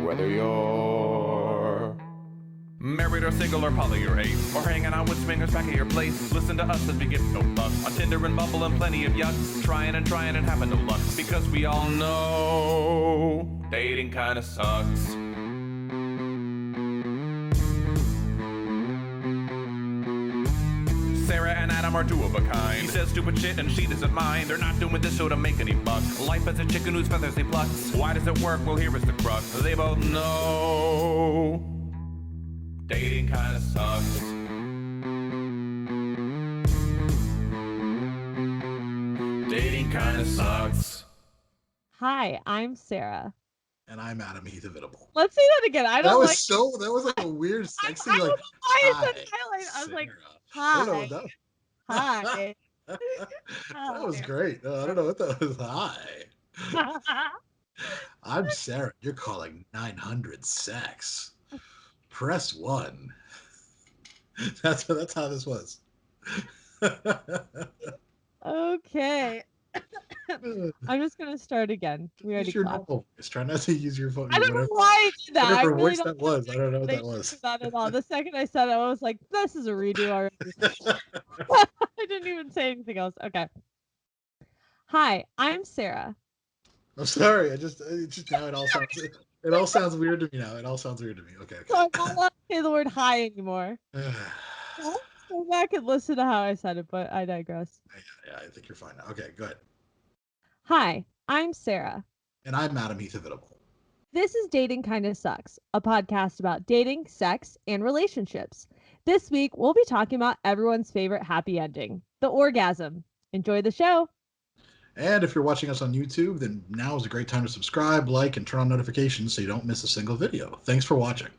whether you're married or single or poly or ace, or hanging out with swingers back at your place. Listen to us as we give no fuck on Tinder and Bumble and plenty of yucks. Trying and having no luck, because we all know dating kinda sucks. Sarah and Adam are two of a kind. He says stupid shit and she doesn't mind. They're not doing this show to make any buck. Life as a chicken whose feathers he plucks. Why does it work? Well, here is the crux. They both know dating kinda sucks. Dating kinda sucks. Hi, I'm Sarah. And I'm Adam Heath Avitable. Let's say that again. That was like a weird sexy like I was like, hi. I don't know what that was. Hi. That was great. I don't know what that was. Hi. I'm Sarah. You're calling 900 sex. Press 1. That's how this was. Okay. I'm just gonna start again. We already use your normal voice. Try not to use your phone. I don't know why I did that. Whatever I really voice that was. I don't know what that was. Not at all. The second I said it, I was like, "This is a redo already." I didn't even say anything else. Okay. Hi, I'm Sarah. I'm sorry. It just now it all sounds weird to me now. It all sounds weird to me. Okay. So I don't want to say the word "hi" anymore. Go back and listen to how I said it, but I digress. Yeah, I think you're fine now. Okay, go ahead. Hi, I'm Sarah. And I'm Adam Heath Avitable. This is Dating Kinda Sucks, a podcast about dating, sex, and relationships. This week, we'll be talking about everyone's favorite happy ending, the orgasm. Enjoy the show. And if you're watching us on YouTube, then now is a great time to subscribe, like, and turn on notifications so you don't miss a single video. Thanks for watching.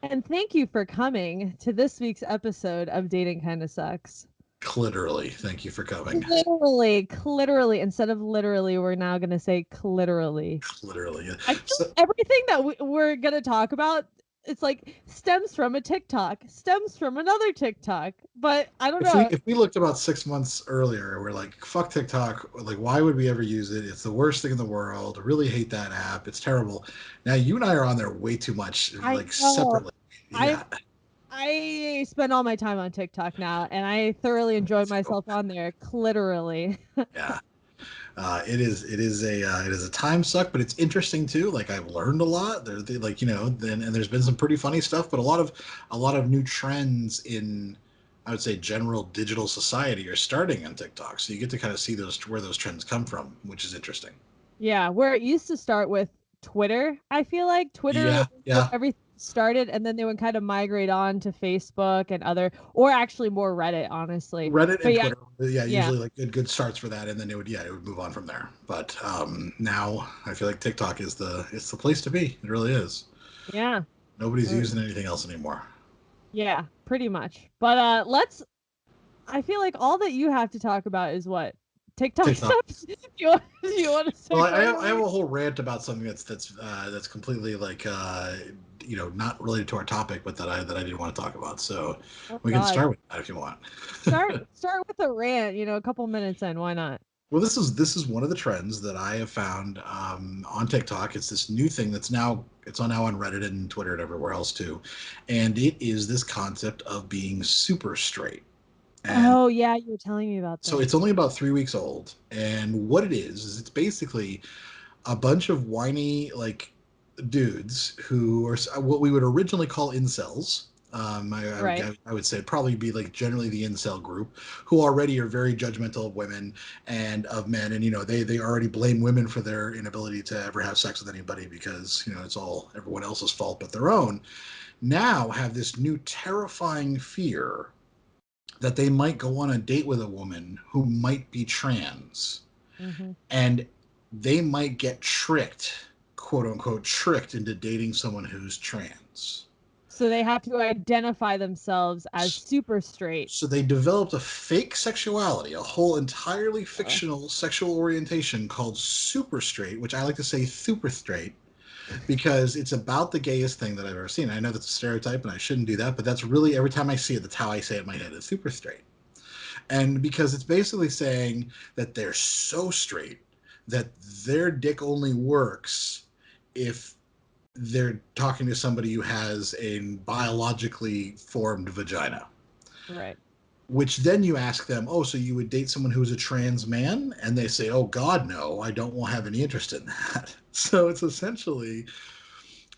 And thank you for coming to this week's episode of Dating Kinda Sucks. Clitorally, thank you for coming. Clitorally. Instead of literally, we're now going to say clitorally. Clitorally. I feel everything that we're going to talk about, it's like stems from a TikTok, stems from another TikTok, but I don't know. If we looked about 6 months earlier, we're like, fuck TikTok. Like, why would we ever use it? It's the worst thing in the world. I really hate that app. It's terrible. Now, you and I are on there way too much, like separately. Yeah. I spend all my time on TikTok now, and I thoroughly enjoy myself on there, clitorally. Yeah. It is a time suck, but it's interesting too. Like, I've learned a lot. And there's been some pretty funny stuff, but a lot of new trends in, I would say, general digital society are starting on TikTok. So you get to kind of see where those trends come from, which is interesting. Yeah, where it used to start with Twitter, I feel like Twitter, everything started, and then they would kind of migrate on to Facebook and or actually more Reddit, honestly. Reddit and Twitter, usually like good starts for that, and then it would move on from there. But now I feel like TikTok is the place to be. It really is. Yeah. Nobody's using anything else anymore. Yeah, pretty much. But I feel like all that you have to talk about is what? TikTok stuff. you want to say? Well, I have a whole rant about something that's completely like not related to our topic, but that I didn't want to talk about. So we can start with that if you want. start with a rant. A couple minutes in. Why not? Well, this is one of the trends that I have found on TikTok. It's this new thing that's now on Reddit and Twitter and everywhere else too, and it is this concept of being super straight. And yeah, you were telling me about that. So it's only about 3 weeks old, and what it is it's basically a bunch of whiny like dudes who are what we would originally call incels. I would say it'd probably be like generally the incel group, who already are very judgmental of women and of men, and they already blame women for their inability to ever have sex with anybody because it's all everyone else's fault but their own. Now have this new terrifying fear that they might go on a date with a woman who might be trans, and they might get tricked, quote unquote, tricked into dating someone who's trans. So they have to identify themselves as super straight. So they developed a fake sexuality, a whole entirely fictional sexual orientation called super straight, which I like to say super straight, because it's about the gayest thing that I've ever seen. I know that's a stereotype and I shouldn't do that, but that's really, every time I see it, that's how I say it in my head, is super straight. And because it's basically saying that they're so straight that their dick only works if they're talking to somebody who has a biologically formed vagina. Right. Which then you ask them, oh, so you would date someone who's a trans man? And they say, oh, God, no, I don't have any interest in that. So it's essentially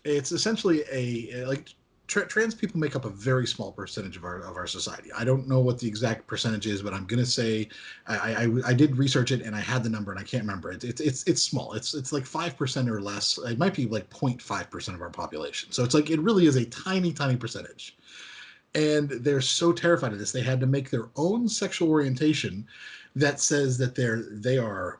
like trans people make up a very small percentage of our society. I don't know what the exact percentage is, but I'm gonna say I did research it and I had the number and I can't remember it. It's small. It's like 5% or less. It might be like 0.5% of our population. So it's like it really is a tiny percentage. And they're so terrified of this, they had to make their own sexual orientation that says that they are,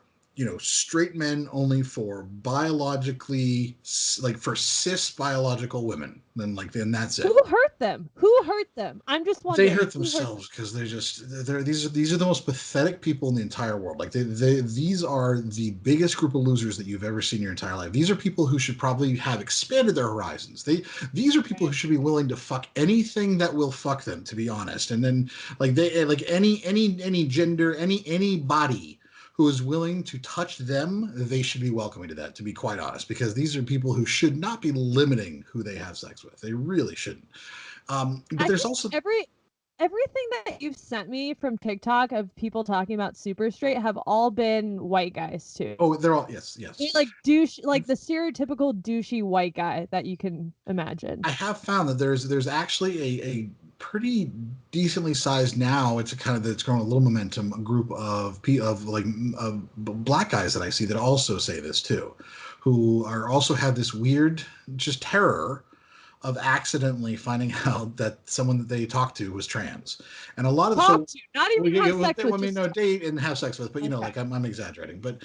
straight men only for biologically, like for cis biological women. Then that's it. Who hurt them? Who hurt them? I'm just They wondering. hurt themselves because these are the most pathetic people in the entire world. Like these are the biggest group of losers that you've ever seen in your entire life. These are people who should probably have expanded their horizons. These are people who should be willing to fuck anything that will fuck them, to be honest. And then any gender, any body who is willing to touch them, they should be welcoming to that, to be quite honest, because these are people who should not be limiting who they have sex with. They really shouldn't. But there's also everything that you've sent me from TikTok of people talking about super straight have all been white guys too. Oh, they're all yes. They're like douche, like the stereotypical douchey white guy that you can imagine. I have found that there's actually a pretty decently sized now. It's growing a little momentum. A group of black guys that I see that also say this too, who are also have this weird just terror of accidentally finding out that someone that they talked to was trans, and a lot of not even have sex with. I mean, no, date and have sex with, but like I'm exaggerating, but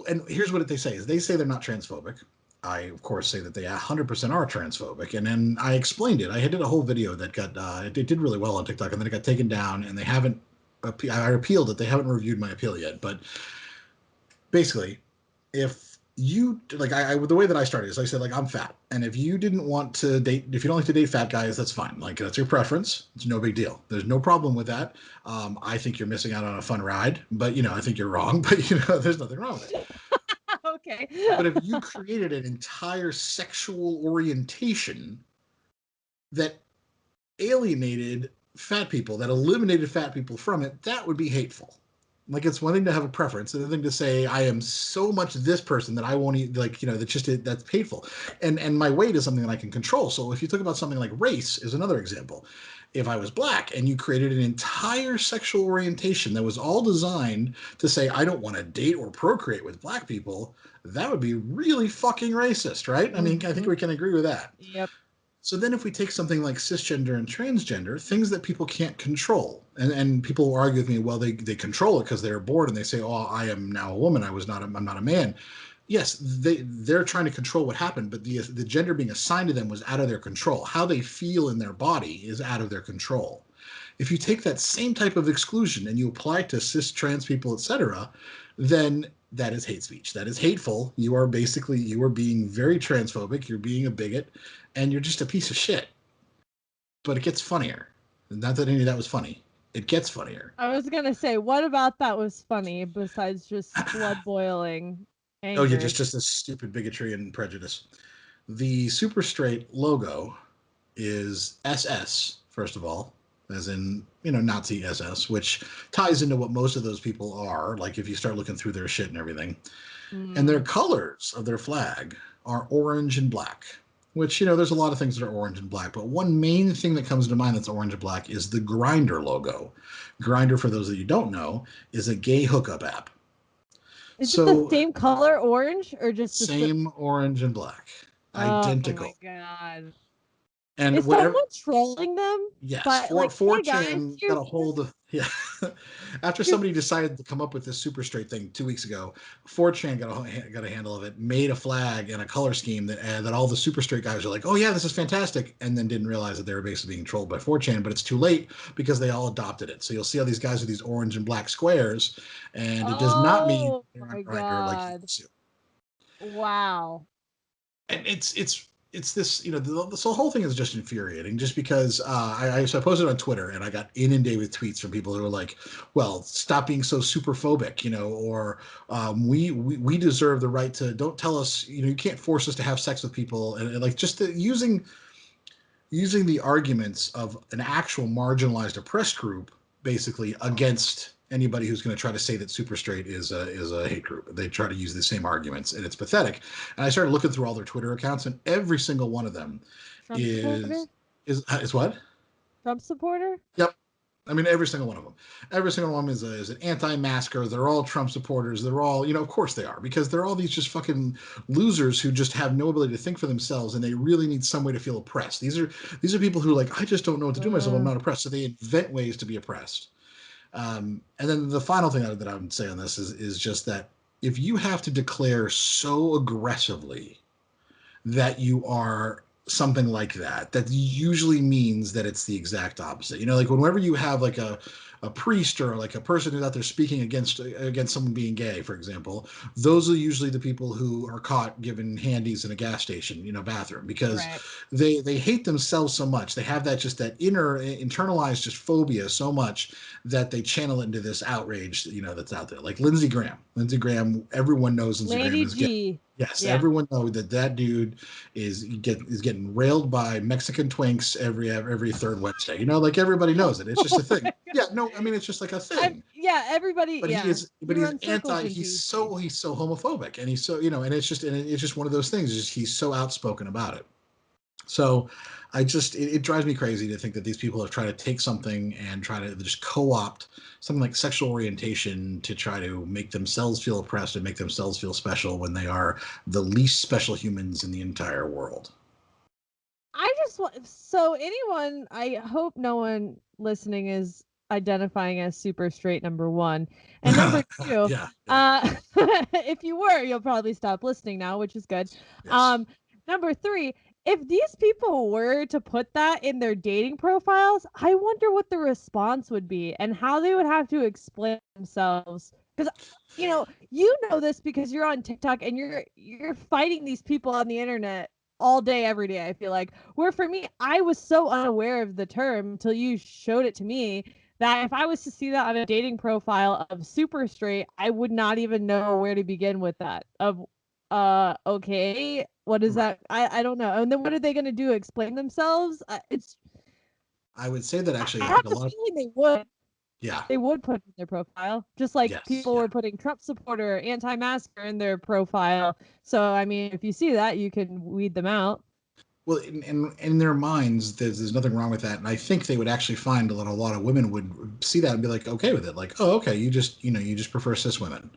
and here's what they say is they say they're not transphobic. I of course say that they 100% are transphobic, and then I explained it. I did a whole video that got it did really well on TikTok, and then it got taken down, and they haven't. I appealed it. They haven't reviewed my appeal yet, but basically, if you like the way that I started is I said, like, I'm fat, and if you didn't want to date, if you don't like to date fat guys, that's fine. Like, that's your preference. It's no big deal. There's no problem with that. I think you're missing out on a fun ride, but I think you're wrong. But there's nothing wrong with it. Okay. But if you created an entire sexual orientation that alienated fat people, that eliminated fat people from it, that would be hateful. Like, it's one thing to have a preference, another thing to say I am so much this person that I won't eat, like, that's hateful. And my weight is something that I can control. So if you talk about something like race is another example. If I was black and you created an entire sexual orientation that was all designed to say I don't want to date or procreate with black people, that would be really fucking racist, right? I mean, I think we can agree with that. Yep. So then if we take something like cisgender and transgender, things that people can't control, and people argue with me, well, they control it because they're bored and they say, oh, I am now a woman, I'm not a man. Yes, they're trying to control what happened, but the gender being assigned to them was out of their control. How they feel in their body is out of their control. If you take that same type of exclusion and you apply it to cis, trans people, etc., then that is hate speech. That is hateful. You are being very transphobic. You're being a bigot, and you're just a piece of shit. But it gets funnier. Not that any of that was funny. It gets funnier. I was gonna say, what about that was funny besides just blood boiling? Anger. Oh yeah, just a stupid bigotry and prejudice. The super straight logo is SS, first of all, as in, Nazi SS, which ties into what most of those people are, like if you start looking through their shit and everything. And their colors of their flag are orange and black, which, there's a lot of things that are orange and black, but one main thing that comes to mind that's orange and black is the Grindr logo. Grindr, for those of you who don't know, is a gay hookup app. Is it the same color, orange, or just the same orange and black? Identical. Oh my god. And is someone trolling them? Yes, but, 4chan got a hold of After somebody decided to come up with this super straight thing 2 weeks ago, 4chan got a handle of it, made a flag and a color scheme that all the super straight guys are like, oh yeah, this is fantastic, and then didn't realize that they were basically being trolled by 4chan. But it's too late because they all adopted it. So you'll see all these guys with these orange and black squares, and it does not mean oh my god. like Wow. and it's it's this, this whole thing is just infuriating just because so I posted on Twitter and I got inundated with tweets from people who are like, well, stop being so super phobic, or we deserve the right to, don't tell us, you can't force us to have sex with people. And like just using the arguments of an actual marginalized oppressed group basically against anybody who's going to try to say that super straight is a hate group. They try to use the same arguments, and it's pathetic. And I started looking through all their Twitter accounts, and every single one of them Trump supporter? is what? Trump supporter? Yep. I mean, every single one of them. Every single one is an anti-masker. They're all Trump supporters. They're all, of course they are, because they're all these just fucking losers who just have no ability to think for themselves, and they really need some way to feel oppressed. These are people who are like, I just don't know what to do myself. I'm not oppressed. So they invent ways to be oppressed. And then the final thing that I would say on this is just that if you have to declare so aggressively that you are something like that usually means that it's the exact opposite. Like whenever you have like a priest or like a person who's out there speaking against someone being gay, for example, those are usually the people who are caught giving handies in a gas station, bathroom, because Right. they hate themselves so much. They have that inner internalized just phobia so much that they channel it into this outrage, that's out there. Like Lindsey Graham, everyone knows Lindsey Graham is gay. Yes, yeah. Everyone knows that dude is getting railed by Mexican twinks every third Wednesday. Like everybody knows it. It's just a thing. Yeah, no, I mean it's just like a thing. Everybody. But he's anti. He's so homophobic, and he's so and it's just one of those things. He's so outspoken about it. So it drives me crazy to think that these people are trying to take something and try to just co-opt something like sexual orientation to try to make themselves feel oppressed and make themselves feel special when they are the least special humans in the entire world. I hope no one listening is identifying as super straight, number one. And number two, if you were, you'll probably stop listening now, which is good. Yes. Number three, if these people were to put that in their dating profiles, I wonder what the response would be and how they would have to explain themselves. Because you know this because you're on TikTok and you're fighting these people on the internet all day, every day. I feel like, where for me, I was so unaware of the term until you showed it to me, that if I was to see that on a dating profile of super straight, I would not even know where to begin with that. Okay, what is that? I don't know. And then what are they going to do? Explain themselves? I would say that actually, I have a feeling they would. Yeah, they would put in their profile, just like people were putting Trump supporter, anti-masker in their profile. So I mean, if you see that, you can weed them out. Well, in their minds, there's nothing wrong with that, and I think they would actually find that a lot of women would see that and be like, okay with it, like, oh, okay, you just prefer cis women.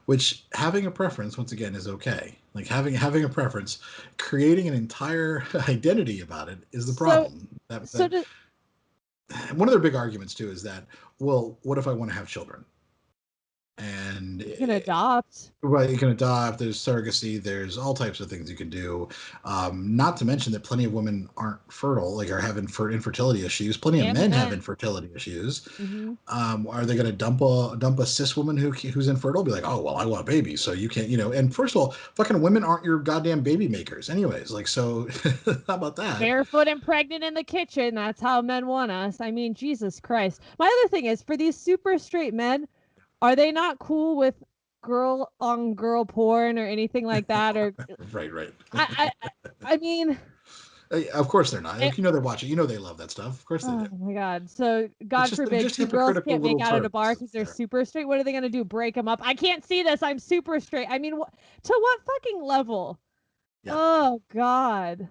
Which, having a preference, once again, is okay. Like having a preference, creating an entire identity about it is the problem. One of their big arguments too is that, well, what if I want to have children? And you can adopt. Well, you can adopt. There's surrogacy. There's all types of things you can do. Not to mention that plenty of women aren't fertile, like are having infertility issues. Plenty of men have infertility issues. Mm-hmm. Are they going to dump a cis woman who's infertile? Be like, oh well, I want babies, so you can't. And first of all, fucking women aren't your goddamn baby makers, anyways. Like, so how about that? Barefoot and pregnant in the kitchen. That's how men want us. I mean, Jesus Christ. My other thing is, for these super straight men, are they not cool with girl on girl porn or anything like that? Or right. I mean, of course they're not. They're watching. They love that stuff. Of course they do. Oh my God! So God forbid two girls can't make out at a bar because they're super straight. What are they gonna do? Break them up? I can't see this. I'm super straight. I mean, to what fucking level? Yeah. Oh God.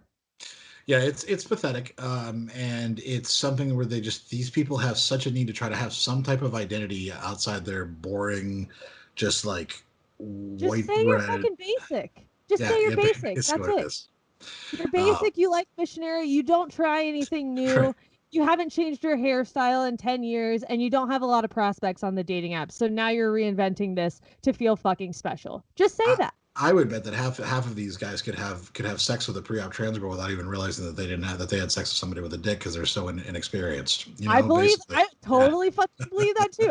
Yeah, it's pathetic, and it's something where these people have such a need to try to have some type of identity outside their boring, just like white bread. You're fucking basic. Just say you're basic. That's it. You're basic. You like missionary. You don't try anything new. Right. You haven't changed your hairstyle in 10 years, and you don't have a lot of prospects on the dating apps. So now you're reinventing this to feel fucking special. Just say that. I would bet that half of these guys could have sex with a pre-op trans girl without even realizing that they had sex with somebody with a dick because they're so inexperienced. I totally fucking believe that too.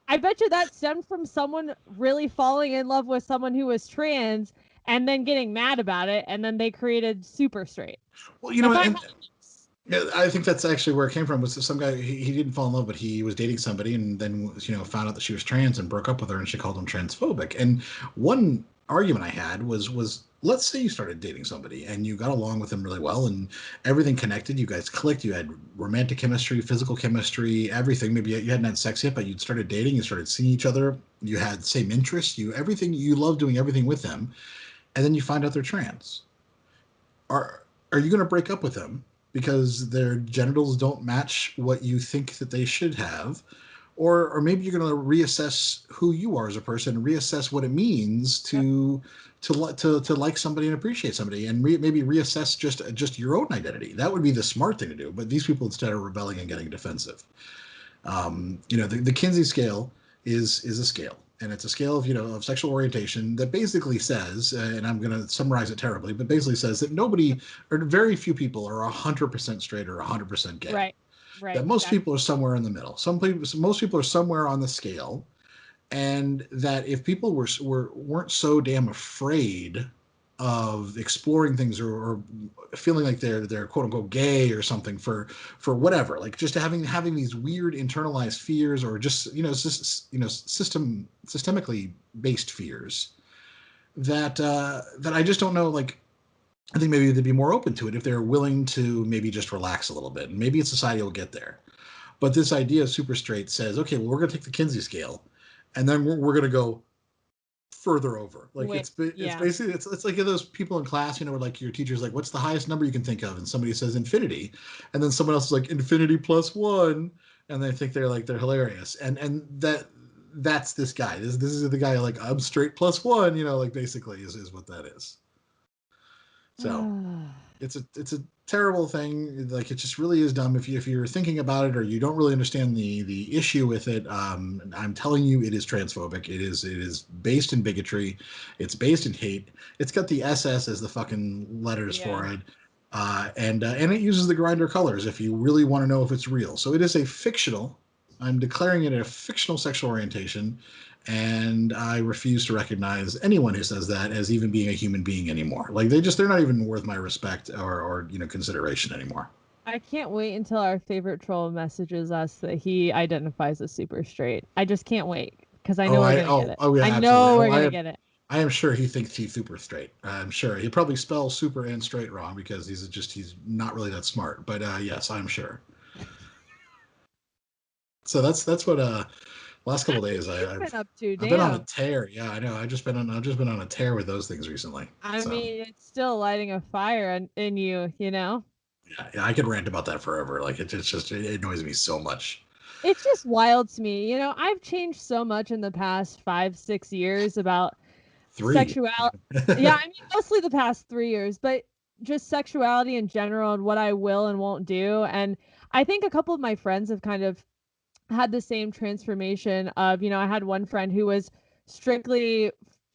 I bet you that stemmed from someone really falling in love with someone who was trans and then getting mad about it, and then they created super straight. Well, I think that's actually where it came from. Was some guy, he didn't fall in love, but he was dating somebody, and then found out that she was trans and broke up with her, and she called him transphobic. And one argument I had was let's say you started dating somebody and you got along with them really well and everything connected, you guys clicked, you had romantic chemistry, physical chemistry, everything. Maybe you hadn't had sex yet, but you'd started dating, you started seeing each other, you had same interests, you love doing everything with them, and then you find out they're trans. Are you going to break up with them because their genitals don't match what you think that they should have? Or maybe you're going to reassess who you are as a person, and reassess what it means to like somebody and appreciate somebody, and maybe reassess just your own identity. That would be the smart thing to do. But these people, instead, are rebelling and getting defensive. The Kinsey scale is a scale, and it's a scale of sexual orientation that basically says, and I'm going to summarize it terribly, but basically says that nobody or very few people are 100% straight or 100% gay. Right. That most people are somewhere in the middle. Most people are somewhere on the scale, and that if people weren't so damn afraid of exploring things or feeling like they're quote unquote gay or something for whatever, like just having these weird internalized fears, or just systemically based fears, that I just don't know, like, I think maybe they'd be more open to it if they're willing to maybe just relax a little bit, and maybe society will get there. But this idea of super straight says, okay, well, we're going to take the Kinsey scale, and then we're going to go further over. Like, it's basically, it's like those people in class, where like your teacher's like, what's the highest number you can think of? And somebody says infinity, and then someone else is like infinity plus one, and they think they're hilarious. And that's this guy. This is the guy, like, I'm straight plus one, like, basically is what that is. So it's a terrible thing. Like, it just really is dumb. If you're thinking about it, or you don't really understand the issue with it, I'm telling you, it is transphobic. It is based in bigotry. It's based in hate. It's got the SS as the fucking letters for it, and it uses the Grindr colors if you really want to know if it's real. So it is a fictional. I'm declaring it a fictional sexual orientation. And I refuse to recognize anyone who says that as even being a human being anymore. Like, they're not even worth my respect or consideration anymore. I can't wait until our favorite troll messages us that he identifies as super straight. I just can't wait, because I know we're gonna get it. Oh, yeah, I know we're gonna get it. I am sure he thinks he's super straight. I'm sure he probably spells super and straight wrong because he's not really that smart. But yes, I'm sure. So that's what last couple of days I've been on a tear. Yeah, I know. I've just been on a tear with those things recently. I mean, it's still lighting a fire in you, Yeah, I could rant about that forever. Like, it annoys me so much. It's just wild to me. I've changed so much in the past 5-6 years about sexuality. Yeah, I mean, mostly the past 3 years, but just sexuality in general and what I will and won't do. And I think a couple of my friends have kind of had the same transformation of, I had one friend who was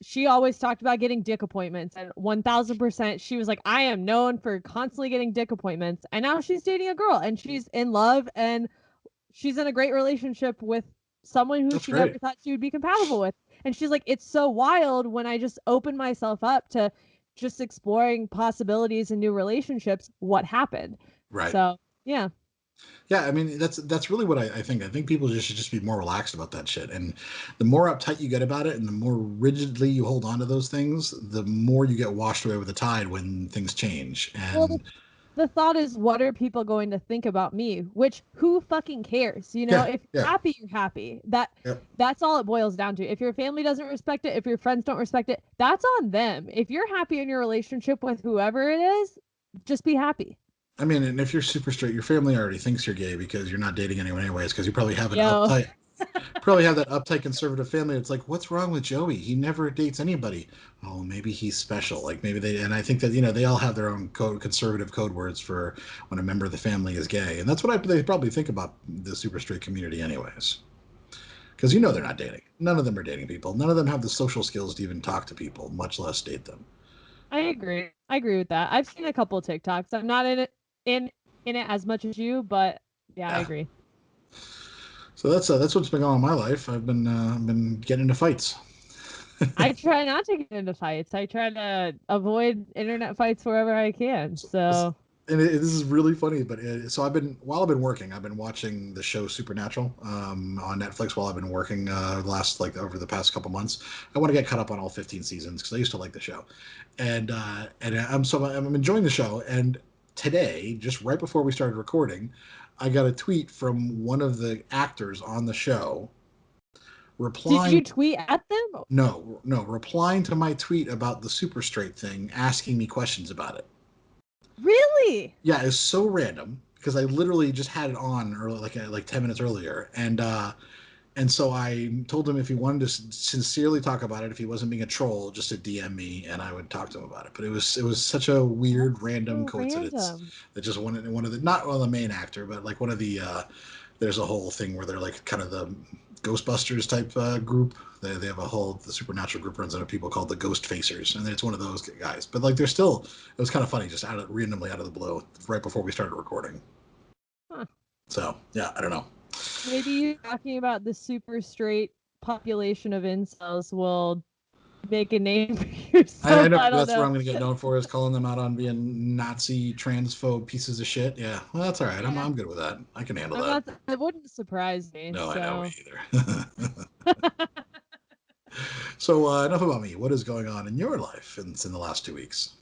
she always talked about getting dick appointments, and 1000% she was like, I am known for constantly getting dick appointments. And now she's dating a girl and she's in love and she's in a great relationship with someone who she never thought she would be compatible with. And she's like, it's so wild when I just open myself up to just exploring possibilities and new relationships, what happened. Right. So yeah. Yeah, I mean, that's really what I think. I think people should just be more relaxed about that shit. And the more uptight you get about it and the more rigidly you hold on to those things, the more you get washed away with the tide when things change. And the thought is, what are people going to think about me? Which, who fucking cares? If you're happy, you're happy. That's all it boils down to. If your family doesn't respect it, if your friends don't respect it, that's on them. If you're happy in your relationship with whoever it is, just be happy. I mean, and if you're super straight, your family already thinks you're gay because you're not dating anyone anyways, because you probably have that uptight conservative family. It's like, what's wrong with Joey? He never dates anybody. Oh, maybe he's special. Like, maybe and I think that, they all have their own conservative code words for when a member of the family is gay. And that's what they probably think about the super straight community anyways. Because they're not dating. None of them are dating people. None of them have the social skills to even talk to people, much less date them. I agree with that. I've seen a couple of TikToks. I'm not in it as much as you, but yeah. I agree. So that's what's been going on in my life. I've been getting into fights. I try not to get into fights. I try to avoid internet fights wherever I can. So. And this is really funny, but so while I've been working, I've been watching the show Supernatural on Netflix while I've been working over the past couple months. I want to get caught up on all 15 seasons because I used to like the show, and I'm enjoying the show. And today, just right before we started recording, I got a tweet from one of the actors on the show replying. Did you tweet at them? No, replying to my tweet about the super straight thing, asking me questions about it. Really? Yeah, it's so random because I literally just had it on early, like 10 minutes earlier, and so I told him if he wanted to sincerely talk about it, if he wasn't being a troll, just to DM me, and I would talk to him about it. But it was such a weird, random coincidence that just one of the not the main actor, but like one of the there's a whole thing where they're like kind of the Ghostbusters type group. They have the Supernatural group runs out of people called the Ghost Facers, and it's one of those guys. But like it was kind of funny, just randomly out of the blue, right before we started recording. Huh. So yeah, I don't know. Maybe you talking about the super straight population of incels will make a name for yourself. I know that's where I'm going to get known for, is calling them out on being Nazi transphobe pieces of shit. Yeah, well, that's all right. Yeah. I'm good with that. I can handle that. It wouldn't surprise me. No, so. I know either. So enough about me. What is going on in your life in the last 2 weeks?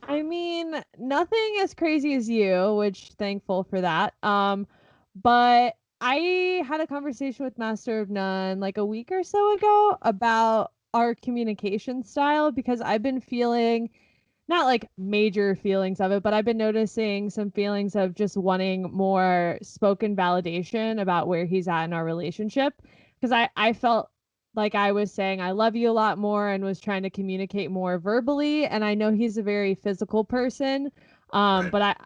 I mean, nothing as crazy as you, which thankful for that. But I had a conversation with Master of None like a week or so ago about our communication style, because I've been feeling not like major feelings of it, but I've been noticing some feelings of just wanting more spoken validation about where he's at in our relationship. Because I felt like I was saying I love you a lot more and was trying to communicate more verbally. And I know he's a very physical person. Right. But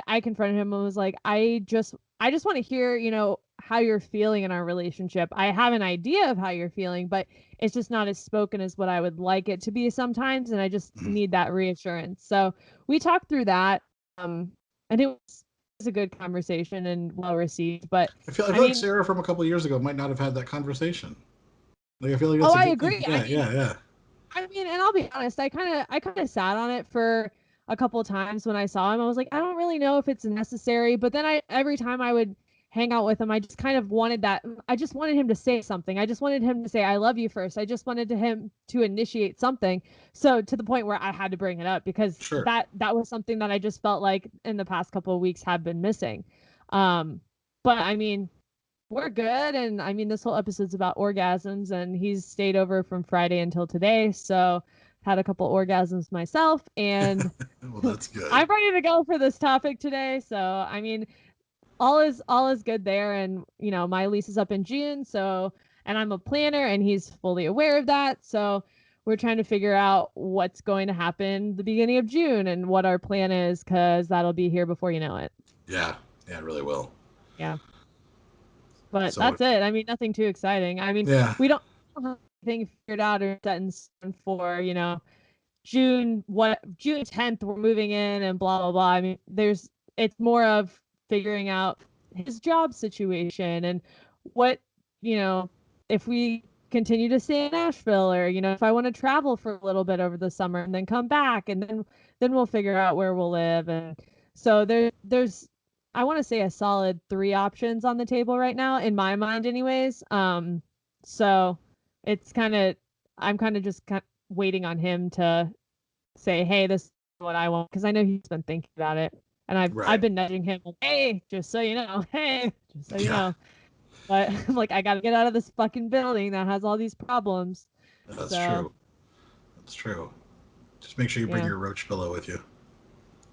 I confronted him and was like, I just want to hear, how you're feeling in our relationship. I have an idea of how you're feeling, but it's just not as spoken as what I would like it to be sometimes. And I just need that reassurance. So we talked through that. And it was a good conversation and well received. But I feel like Sarah from a couple of years ago might not have had that conversation. Like, I feel like that's I agree. Thing. Yeah. I mean, and I'll be honest, I kind of sat on it for a couple of times when I saw him. I was like, I don't really know if it's necessary. But then every time I would hang out with him, I just kind of wanted that. I just wanted him to say something. I just wanted him to say, I love you first. I just wanted him to initiate something. So to the point where I had to bring it up, because that was something that I just felt like in the past couple of weeks have been missing. But I mean, we're good. And I mean, this whole episode's about orgasms, and he's stayed over from Friday until today. So had a couple orgasms myself, and well, that's good. I'm ready to go for this topic today. So, I mean, all is good there. And, my lease is up in June. So, and I'm a planner, and he's fully aware of that. So we're trying to figure out what's going to happen the beginning of June and what our plan is, because that'll be here before you know it. Yeah, it really will. Yeah. But that's it. I mean, nothing too exciting. I mean, we don't have anything figured out or set in stone for, June 10th, we're moving in and blah, blah, blah. I mean, it's more of figuring out his job situation and what, if we continue to stay in Nashville, or, if I want to travel for a little bit over the summer and then come back, and then we'll figure out where we'll live. And so there's, I want to say, a solid 3 options on the table right now, in my mind anyways. So it's I'm kind of just waiting on him to say, hey, this is what I want, because I know he's been thinking about it. And I've been nudging him, like, hey, just so you know, you know. But I'm like, I got to get out of this fucking building that has all these problems. That's true. That's true. Just make sure you bring your roach pillow with you.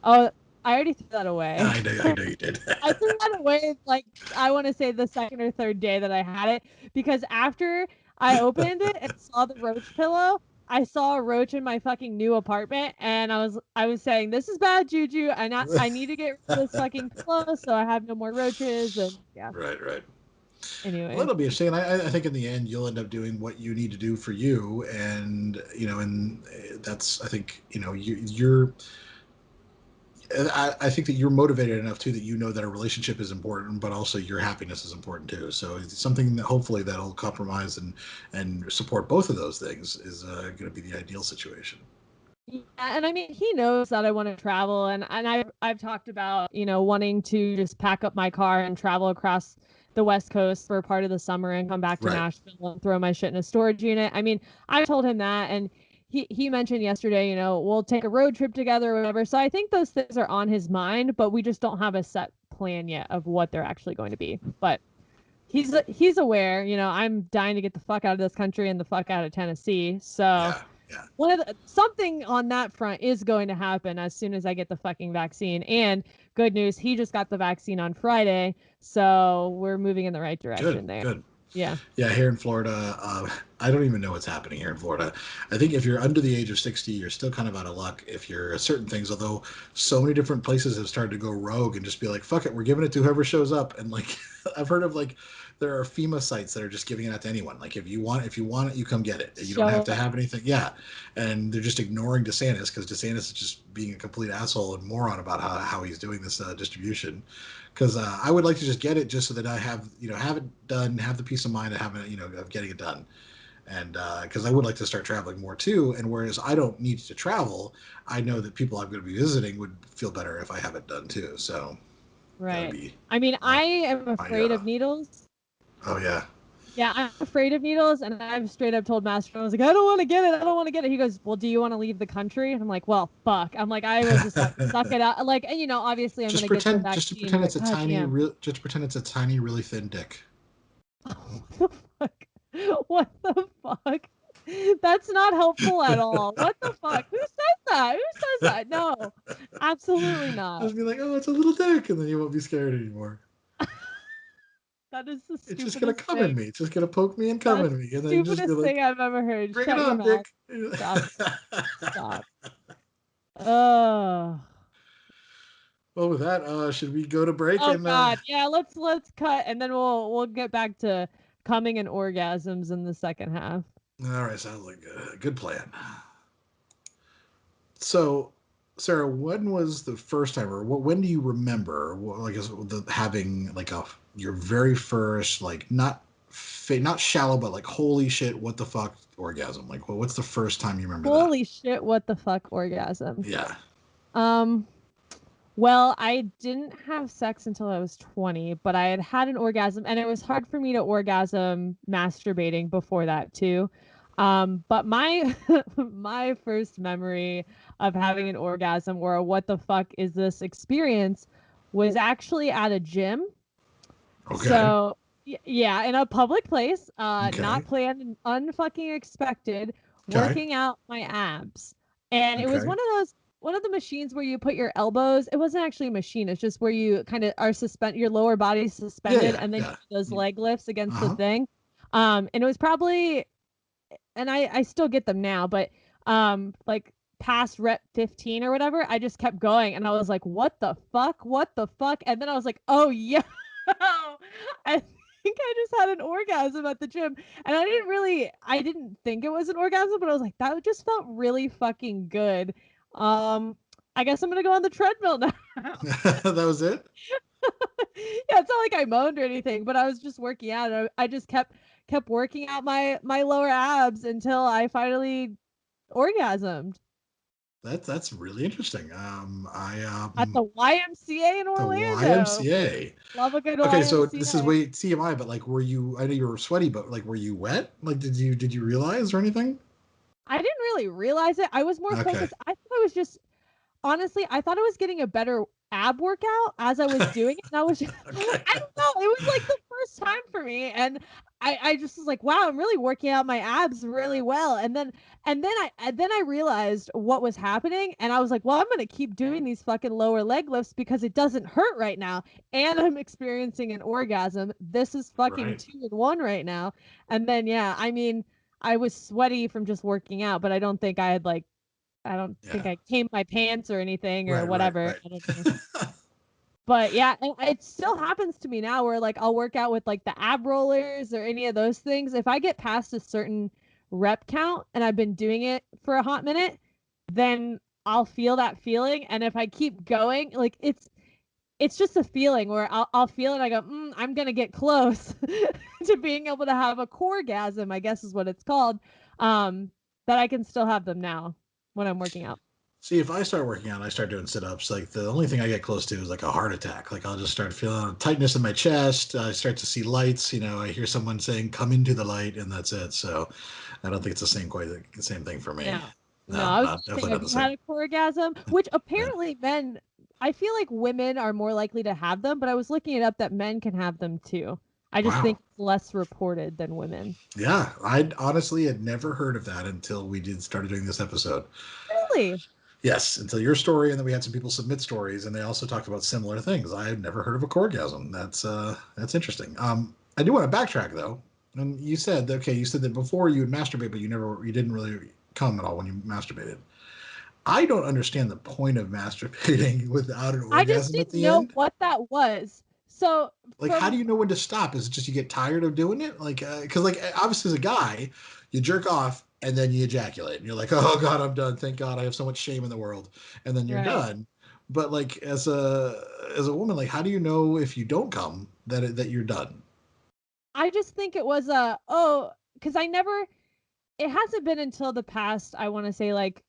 Oh, I already threw that away. I know you did. I threw that away, like, I want to say the second or third day that I had it, because after I opened it and saw the roach pillow, I saw a roach in my fucking new apartment, and I was saying, this is bad juju. I need to get rid of this fucking pillow so I have no more roaches. And yeah. Right. Anyway, well, that'll be interesting. I think in the end you'll end up doing what you need to do for you, and and that's, I think, you're. I think that you're motivated enough too that you know that a relationship is important, but also your happiness is important too. So it's something that hopefully that'll compromise and support both of those things is going to be the ideal situation. Yeah, and I mean, he knows that I want to travel, and I've talked about, wanting to just pack up my car and travel across the West Coast for part of the summer and come back to Right. Nashville and throw my shit in a storage unit. I mean, I told him that, and he mentioned yesterday, we'll take a road trip together or whatever. So I think those things are on his mind, but we just don't have a set plan yet of what they're actually going to be. But he's aware, I'm dying to get the fuck out of this country and the fuck out of Tennessee. So Yeah. something on that front is going to happen as soon as I get the fucking vaccine. And good news, he just got the vaccine on Friday, so we're moving in the right direction there. Good. Yeah. Yeah, here in Florida, I don't even know what's happening here in Florida. I think if you're under the age of 60, you're still kind of out of luck if you're certain things, although so many different places have started to go rogue and just be like, fuck it, we're giving it to whoever shows up. And like, I've heard of like, there are FEMA sites that are just giving it out to anyone. Like if you want it, you come get it. You don't have to have anything. Yeah. And they're just ignoring DeSantis because DeSantis is just being a complete asshole and moron about how he's doing this distribution. Because I would like to just get it just so that I have it done, have the peace of mind of having it, of getting it done. And because I would like to start traveling more too. And whereas I don't need to travel, I know that people I'm going to be visiting would feel better if I have it done too. So right. I mean, I am afraid of needles. Oh yeah. Yeah, I'm afraid of needles, and I've straight up told Master, I was like, I don't want to get it. I don't want to get it. He goes, well, do you want to leave the country? And I'm like, well, fuck. I'm like, I will just have to suck it out. Like, obviously I'm going to get the vaccine. Just pretend it's a pretend it's a tiny, really thin dick. What the fuck? That's not helpful at all. What the fuck? Who says that? Who says that? No, absolutely not. I'll be like, oh, it's a little dick, and then you won't be scared anymore. That is the stupidest It's just gonna come in me. It's just gonna poke me and come in me, and then stupidest just be like, thing I've ever heard. Bring Shut it your on, mouth. Dick. Stop. Oh. Well, with that, should we go to break? Oh God, yeah. Let's cut, and then we'll get back to Cumming and orgasms in the second half. All right, sounds like a good plan. So, Sarah, when was the first time, or when do you remember, like, having like your very first, like, not shallow, but like, holy shit, what the fuck orgasm? Like, what's the first time you remember that? Holy shit, what the fuck orgasm? Yeah. Well, I didn't have sex until I was 20, but I had an orgasm, and it was hard for me to orgasm masturbating before that too. But my my first memory of having an orgasm, or a what the fuck is this experience, was actually at a gym. Okay. So yeah, in a public place, not planned, unfucking expected, working out my abs. And it was one of the machines where you put your elbows. It wasn't actually a machine. It's just where you kind of are your lower body suspended, and then you do those leg lifts against the thing. And it was probably, and I still get them now, but like past rep 15 or whatever, I just kept going, and I was like, what the fuck? And then I was like, oh yeah. I think I just had an orgasm at the gym, and I didn't think it was an orgasm, but I was like, that just felt really fucking good. I guess I'm gonna go on the treadmill now. That was it? Yeah, it's not like I moaned or anything, but I was just working out. I just kept working out my lower abs until I finally orgasmed. That's really interesting. At the YMCA in Orlando. The YMCA. Love a good Okay, YMCA. so this is way TMI, but like, were you? I know you were sweaty, but like, were you wet? Like, did you realize or anything? I didn't really realize it. I was more focused. I thought I was just, honestly, I thought I was getting a better ab workout as I was doing it. And I was just, I don't know. It was like the first time for me. And I just was like, wow, I'm really working out my abs really well. And then I realized what was happening. And I was like, well, I'm going to keep doing these fucking lower leg lifts because it doesn't hurt right now. And I'm experiencing an orgasm. This is fucking 2 in 1 right now. And then, yeah, I mean, I was sweaty from just working out, but I don't think I had think I came my pants or anything or whatever. I don't know. But yeah, it still happens to me now where like I'll work out with like the ab rollers or any of those things. If I get past a certain rep count and I've been doing it for a hot minute, then I'll feel that feeling, and if I keep going, like it's just a feeling where I'll feel it. I go, I'm gonna get close to being able to have a coregasm, I guess is what it's called. That I can still have them now when I'm working out. See, if I start working out and I start doing sit-ups, like the only thing I get close to is like a heart attack. Like I'll just start feeling a tightness in my chest. I start to see lights. I hear someone saying, "Come into the light," and that's it. So I don't think it's the same thing for me. No, I was just saying, Definitely not have the you same. had a coregasm? Which Yeah. apparently men, I feel like women are more likely to have them, but I was looking it up that men can have them too. I just Wow. think it's less reported than women. Yeah, I honestly had never heard of that until we started doing this episode. Really? Yes, until your story, and then we had some people submit stories, and they also talked about similar things. I had never heard of a coregasm. That's interesting. I do want to backtrack though, and you said that before you would masturbate, but you didn't really come at all when you masturbated. I don't understand the point of masturbating without an I just orgasm at didn't the know end. what that was. So Like, how do from you know when to stop? Is it just you get tired of doing it? Like, because like obviously as a guy, you jerk off and then you ejaculate, and you're like, oh God, I'm done. Thank God, I have so much shame in the world, and then you're right. done. But like as a woman, like, how do you know if you don't come that you're done? I just think it was because it hasn't been until the past, I want to say like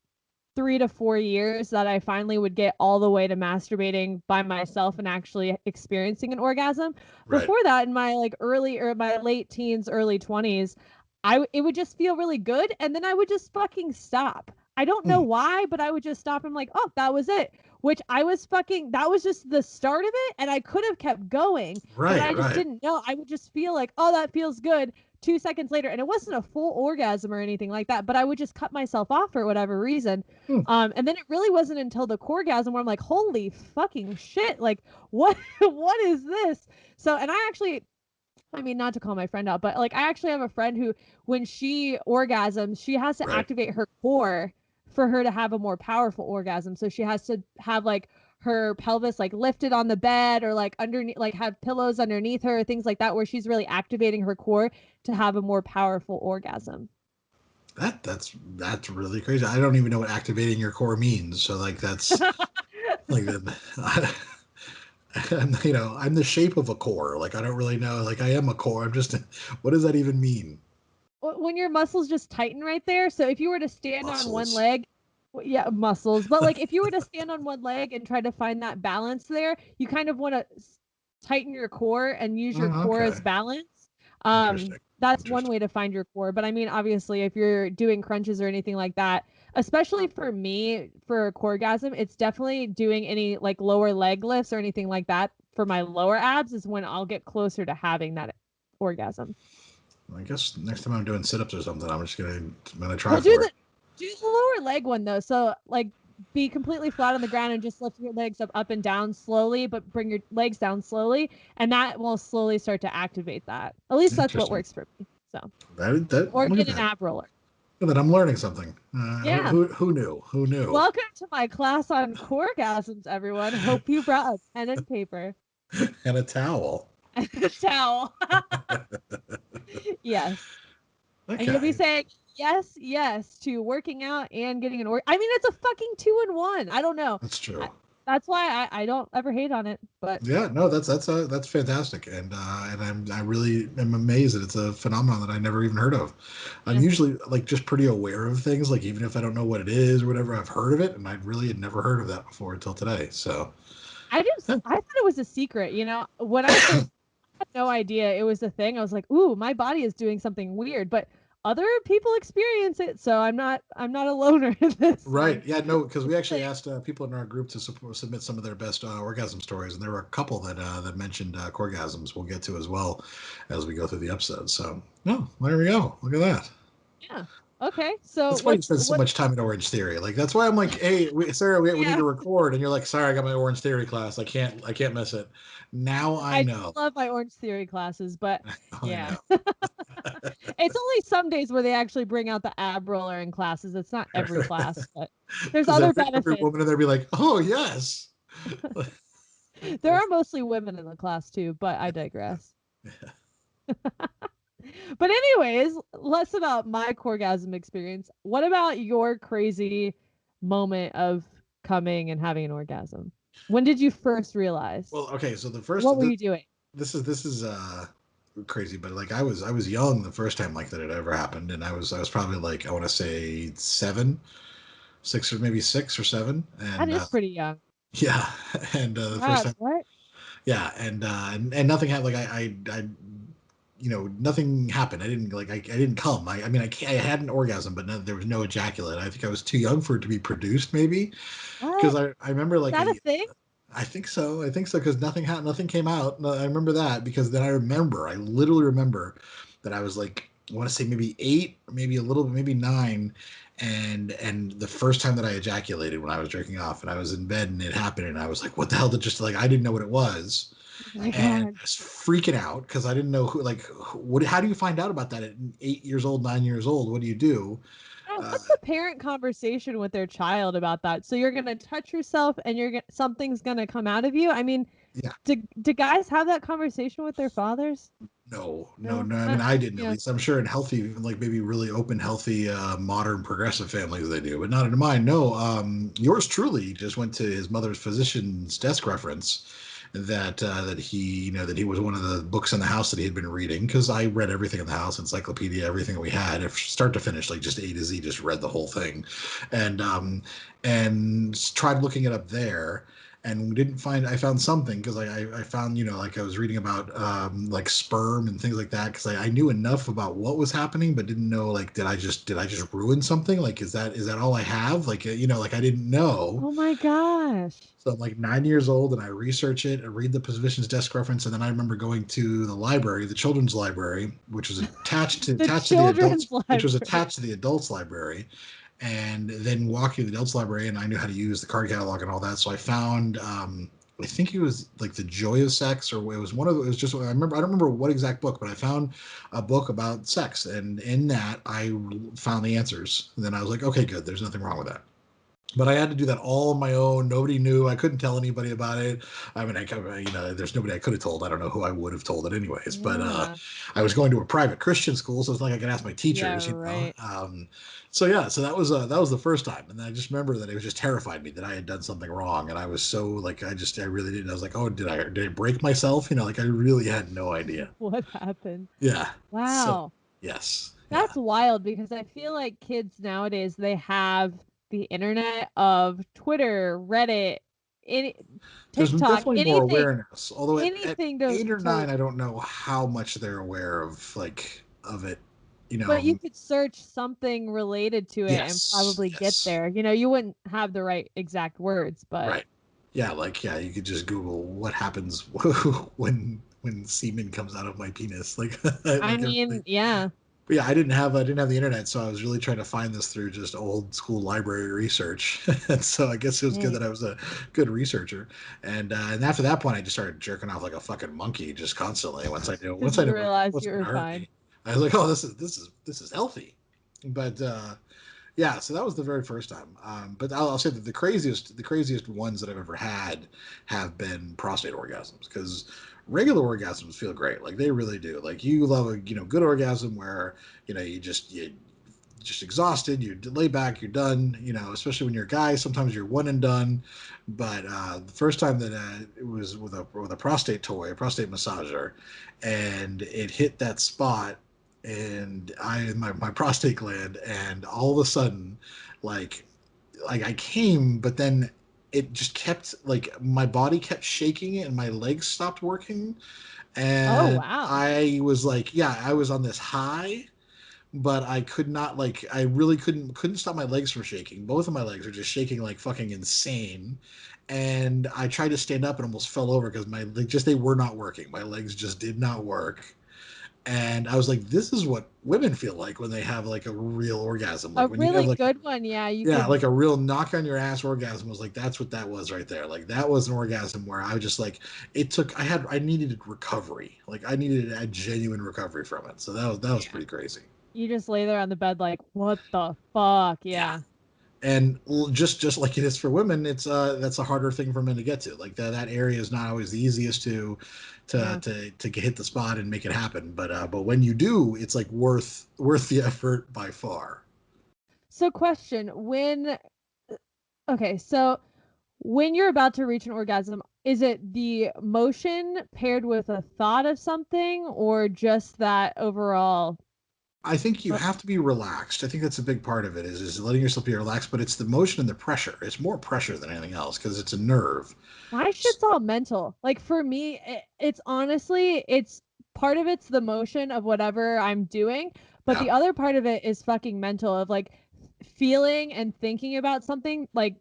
3 to 4 years that I finally would get all the way to masturbating by myself and actually experiencing an orgasm. Right. Before that, in my like early or my late teens, early 20s, it would just feel really good, and then I would just fucking stop. I don't know Hmm. why, but I would just stop. I'm like, oh, that was it. Which that was just the start of it, and I could have kept going, but Right. I just Right. didn't know. I would just feel like, oh, that feels good. 2 seconds later, and it wasn't a full orgasm or anything like that, but I would just cut myself off for whatever reason. Hmm. And then it really wasn't until the coregasm where I'm like, holy fucking shit, like what what is this? So, and I mean, not to call my friend out, but like I actually have a friend who, when she orgasms, she has to Right. activate her core for her to have a more powerful orgasm. So she has to have like her pelvis like lifted on the bed, or like underneath, like have pillows underneath her, things like that, where she's really activating her core to have a more powerful orgasm. That's really crazy. I don't even know what activating your core means. So like that's like that. I'm the shape of a core. Like I don't really know. Like I am a core. I'm just. What does that even mean? When your muscles just tighten right there. So if you were to stand on one Muscles. leg, yeah, muscles. But like if you were to stand on one leg and try to find that balance there, you kind of want to tighten your core and use your Oh, core okay. as balance. Interesting. That's one Interesting. way to find your core. But I mean, obviously, if you're doing crunches or anything like that, especially for me, for a coregasm, it's definitely doing any like lower leg lifts or anything like that for my lower abs is when I'll get closer to having that orgasm. I guess next time I'm doing sit-ups or something, I'm gonna try Well, for it. do the lower leg one though. So like be completely flat on the ground and just lift your legs up and down slowly, but bring your legs down slowly, and that will slowly start to activate that. At least that's what Interesting. works for me. So, That or look at get an that. ab roller. Look at that. I'm learning something. Yeah. Who knew? Who knew? Welcome to my class on coregasms, everyone. Hope you brought a pen and paper And a towel. and a towel. Yes. And you'll be Okay. saying yes, yes to working out and getting an I mean, it's a fucking 2-in-1. I don't know. That's true. That's why I don't ever hate on it. But Yeah, no, that's fantastic, and I really am amazed that it's a phenomenon that I never even heard of. I'm yeah, usually like just pretty aware of things, like even if I don't know what it is or whatever, I've heard of it, and I really had never heard of that before until today. So, yeah. I thought it was a secret. When I first had no idea it was a thing, I was like, ooh, my body is doing something weird. But other people experience it, so I'm not a loner in this. Right. Yeah. No, because we actually Like, asked people in our group to submit some of their best orgasm stories, and there were a couple that mentioned orgasms. We'll get to as well as we go through the episode. So, no, there we go. Look at that. yeah. Okay. So That's why you spend so what? much time in Orange Theory. Like that's why I'm like, hey, Sarah, we need Yeah, to record, and you're like, sorry, I got my Orange Theory class. I can't miss it. Now I I do know. love my Orange Theory classes, but I yeah, know. it's only some days where they actually bring out the ab roller in classes. It's not every class, but there's Does other every benefits. woman in there be like, oh yes? There are mostly women in the class too, but I digress. But anyways, less about my orgasm experience. What about your crazy moment of coming and having an orgasm? When did you first realize? Well, okay, so the first what were you doing? This is crazy, but like I was young the first time like that it ever happened, and I was probably like, I want to say 6 or maybe 6 or 7, That and is pretty young. yeah, and the first Wow, time, what? yeah, and nothing happened. Like I nothing happened. I didn't like I didn't come. I mean I had an orgasm, but there was no ejaculate. I think I was too young for it to be produced, maybe, because What? I remember Is like that a thing? I think so. I think so because nothing came out. No, I remember that because then I literally remember that I was like, I want to say maybe 8, maybe a little bit, maybe 9, and the first time that I ejaculated when I was jerking off and I was in bed and it happened and I was like, what the hell? Did just like I didn't know what it was. Oh my And I God. was freaking out because I didn't know what. How do you find out about that at 8 years old, 9 years old? What do you do? What's the parent conversation with their child about that? So you're gonna touch yourself, and something's gonna come out of you. I mean, Yeah. do guys have that conversation with their fathers? No. I mean, I didn't at least. I'm sure in healthy, like maybe really open, healthy, modern, progressive families they do, but not in mine. No. Yours truly just went to his mother's physician's desk reference that he that he was one of the books in the house that he had been reading because I read everything in the house, encyclopedia, everything we had, if start to finish, like just A to Z, just read the whole thing, and tried looking it up there. And we didn't find. I found something because I found like I was reading about like sperm and things like that because I knew enough about what was happening but didn't know like did I just ruin something, like is that all I have, like like I didn't know. Oh my gosh. So I'm like 9 years old and I research it and read the physician's desk reference, and then I remember going to the library, the children's library, which was attached to The the adults, children's which was library. attached to the adults library, and then walking to the adults library, and I knew how to use the card catalog and all that. So I found, I think it was like The Joy of Sex, or it was one of, it was just, I don't remember what exact book, but I found a book about sex, and in that I found the answers. And then I was like, okay, good, there's nothing wrong with that. But I had to do that all on my own. Nobody knew. I couldn't tell anybody about it. I mean, there's nobody I could have told. I don't know who I would have told it anyways. But Yeah. I was going to a private Christian school, so it's like I could ask my teachers. Yeah, right. So yeah, so that was the first time, and I just remember that it was just terrified me that I had done something wrong, and I was so like I really didn't. I was like, oh, did I break myself? Like I really had no idea. What happened? Yeah. So Wow. yes. That's wild because I feel like kids nowadays, they have the internet of Twitter, Reddit, any There's TikTok, definitely more awareness. Although at anything 8 or 9, I don't know how much they're aware of it. But you could search something related to it and probably get Yes, there. You wouldn't have the right exact words, but right. Yeah, you could just Google what happens when semen comes out of my penis, I mean, yeah. But yeah, I didn't have the internet, so I was really trying to find this through just old school library research. And so I guess it was good that I was a good researcher. And after that point, I just started jerking off like a fucking monkey just constantly. Once I knew You realized what's you going were to hurt fine. me, I was like, oh, this is healthy. But yeah, so that was the very first time. But I'll say that the craziest ones that I've ever had have been prostate orgasms, because regular orgasms feel great, like they really do. Like you love a good orgasm where you just exhausted, you lay back, you're done. Especially when you're a guy, sometimes you're one and done. But the first time that it was with a prostate toy, a prostate massager, and it hit that spot, and my prostate gland, and all of a sudden, like I came, but then it just kept, like, my body kept shaking and my legs stopped working, Oh, and wow. I was like, yeah, I was on this high, but I could not, like, I really couldn't stop my legs from shaking. Both of my legs were just shaking like fucking insane. And I tried to stand up and almost fell over because they were not working. My legs just did not work. And I was like, this is what women feel like when they have like a real orgasm. A Like when you have really like good one. Yeah, like a real knock on your ass orgasm, was like, that's what that was right there. Like that was an orgasm where I was just like, I needed recovery. Like I needed a genuine recovery from it. So that was pretty crazy. you just lay there on the bed like, what the fuck? Yeah. Yeah. And just like it is for women, it's that's a harder thing for men to get to. Like that area is not always the easiest Yeah. to hit the spot and make it happen. But when you do, it's like worth the effort by far. So question, when Okay, so when you're about to reach an orgasm, is it the motion paired with a thought of something, or just that overall? I think you have to be relaxed. I think that's a big part of it is letting yourself be relaxed, but it's the motion and the pressure. It's more pressure than anything else because it's a nerve. My shit's all mental. Like for me, it's honestly, it's part of it's the motion of whatever I'm doing, but Yeah. the other part of it is fucking mental of like feeling and thinking about something like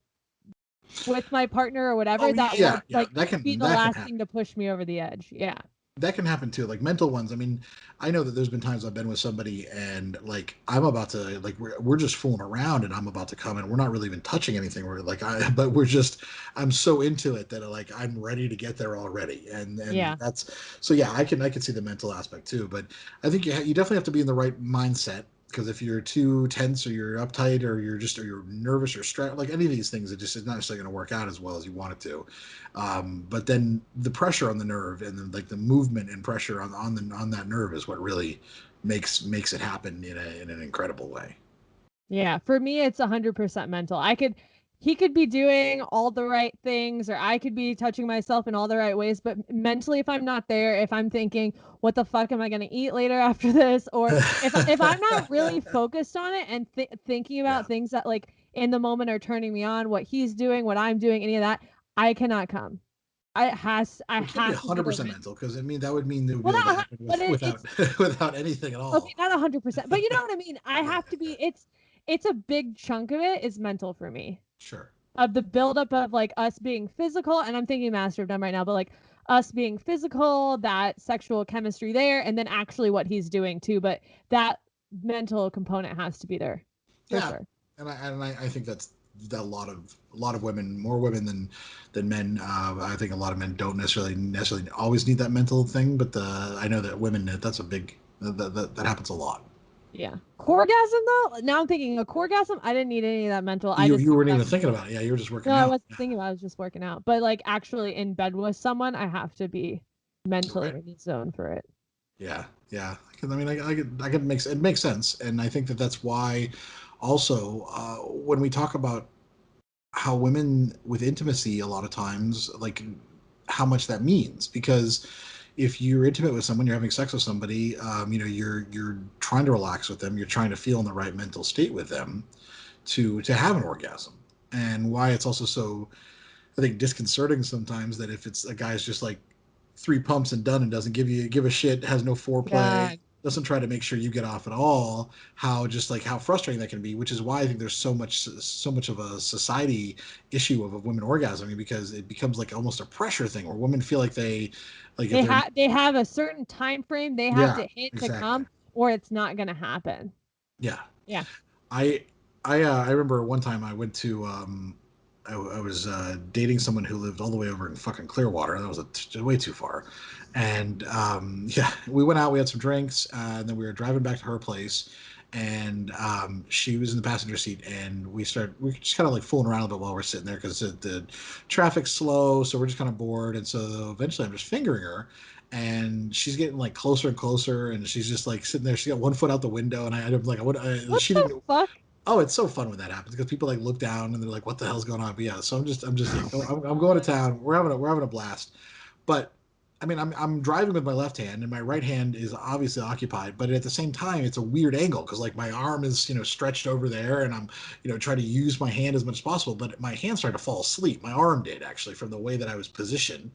with my partner or whatever Oh that yeah, will yeah. like be the That can last happen. thing to push me over the edge. Yeah. That can happen too. Like mental ones. I mean, I know that there's been times I've been with somebody and like I'm about to like we're just fooling around and I'm about to come and we're not really even touching anything. We're like but we're just I'm so into it that like I'm ready to get there already. And Yeah. that's so yeah. I can see the mental aspect too. But I think you definitely have to be in the right mindset. Because if you're too tense or you're uptight or you're nervous or stressed, like any of these things, it just is not necessarily going to work out as well as you want it to. But then the pressure on the nerve and like the movement and pressure on that nerve is what really makes it happen in an incredible way. Yeah, for me it's 100% mental. He could be doing all the right things or I could be touching myself in all the right ways, but mentally if I'm not there, if I'm thinking what the fuck am I going to eat later after this, or if I'm not really focused on it and thinking Yeah. about things that like in the moment are turning me on, what he's doing, what I'm doing, any of that, I cannot come. I Which could be has to be there 100% mental because I mean that would mean it would be well, able to not, happen but without it's without anything at okay, all. not 100%, but you know what I mean. I Yeah, have to be. It's a big chunk of it is mental for me. sure. Of the buildup of like us being physical, and I'm thinking Master of None right now, but like us being physical, that sexual chemistry there, and then actually what he's doing too. But that mental component has to be there for Yeah, sure. and I think that's that a lot of women, more women than men. I think a lot of men don't necessarily always need that mental thing, but I know that women that's a big that happens a lot. Yeah. Corgasm though. Now I'm thinking a corgasm. I didn't need any of that mental. I just You weren't that even thinking about it. Yeah, you were just no, working I out. wasn't thinking about it. I was just working out. But like actually in bed with someone, I have to be mentally Right. in the zone for it. Yeah, yeah. Because I mean, I could it makes sense, and I think that that's why, also, when we talk about how women with intimacy, a lot of times, like how much that means, because if you're intimate with someone, you're having sex with somebody, you're trying to relax with them, you're trying to feel in the right mental state with them to have an orgasm, and why it's also so I think disconcerting sometimes that if it's a guy's just like three pumps and done and doesn't give a shit, has no Yeah. foreplay, doesn't try to make sure you get off at all, how just like how frustrating that can be, which is why I think there's so much of a society issue of a women orgasming because it becomes like almost a pressure thing where women feel like they like if They have a certain time frame they have yeah, to hit to exactly. come or it's not gonna happen. Yeah. Yeah. I I remember one time I went to I was dating someone who lived all the way over in fucking Clearwater. That was way too far. And yeah, we went out, we had some drinks, and then we were driving back to her place. And she was in the passenger seat, and we just kind of like fooling around a bit while we're sitting there because the traffic's slow, so we're just kind of bored. And so eventually, I'm just fingering her, and she's getting like closer and closer, and she's just like sitting there. She got one foot out the window, and I'm like, What she the didn't. fuck? Oh, it's so fun when that happens because people like look down and they're like, "What the hell's going on?" But yeah, so I'm just yeah, I'm going to town. We're having a blast, but I mean, I'm driving with my left hand and my right hand is obviously occupied, but at the same time, it's a weird angle because like my arm is stretched over there and I'm trying to use my hand as much as possible, but my hand started to fall asleep. My arm did actually from the way that I was positioned,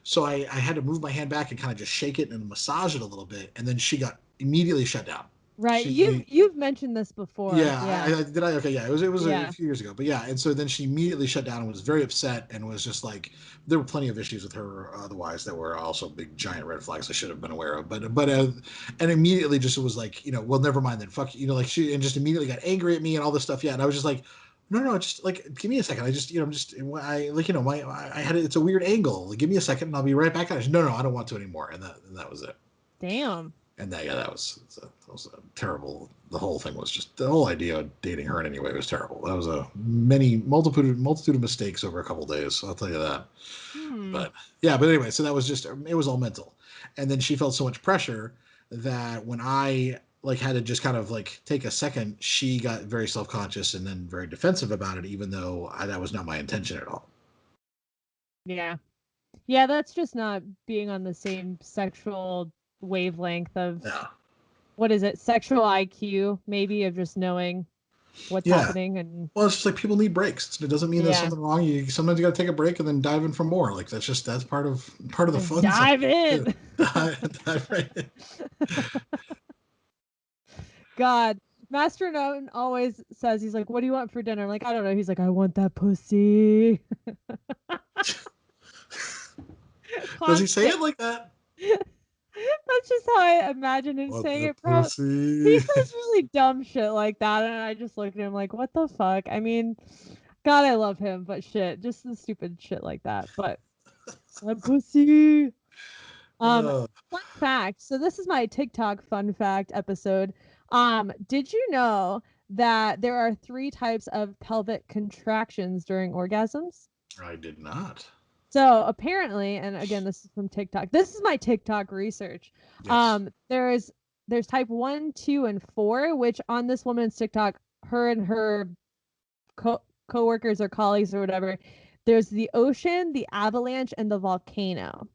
so I had to move my hand back and kind of just shake it and massage it a little bit, and then she got immediately shut down. Right. She You've mentioned this before. yeah, Yeah. I did. Okay, yeah, it was a Yeah. few years ago, but yeah, and so then she immediately shut down and was very upset and was just like, there were plenty of issues with her otherwise that were also big giant red flags I should have been aware of, but and immediately just was like, well, never mind then, fuck you, like she and just immediately got angry at me and all this stuff, yeah, and I was just like, no, just like give me a second, I just I like my I had it's a weird angle, like, give me a second and I'll be right back. No, I don't want to anymore, and that was it. Damn. And yeah, that was a terrible. The whole thing was just the whole idea of dating her in any way was terrible. That was a multitude of mistakes over a couple of days. I'll tell you that. Hmm. But yeah, but anyway, so that was just it was all mental, and then she felt so much pressure that when I like had to just kind of like take a second, she got very self-conscious and then very defensive about it, even though that was not my intention at all. Yeah. Yeah, that's just not being on the same sexual wavelength of what is it? Sexual IQ, maybe, of just knowing what's happening. And well, it's just like people need breaks. It doesn't mean there's something wrong. Sometimes you got to take a break and then dive in for more. Like that's part of the fun. Dive in. Dive right in. God, Master Known always says, he's like, "What do you want for dinner?" I'm like, I don't know. He's like, "I want that pussy." Does he say it like that? That's just how I imagine him saying it. He says really dumb shit like that, and I just look at him like, what the fuck? I mean, God, I love him, but shit, just the stupid shit like that. But pussy. Fun fact. So this is my TikTok fun fact episode. Did you know that there are 3 types of pelvic contractions during orgasms? I did not. So apparently, and again, this is from TikTok. This is my TikTok research. Yes. There's type 1, 2, and 4, which on this woman's TikTok, her and her co-workers or colleagues or whatever, there's the ocean, the avalanche, and the volcano.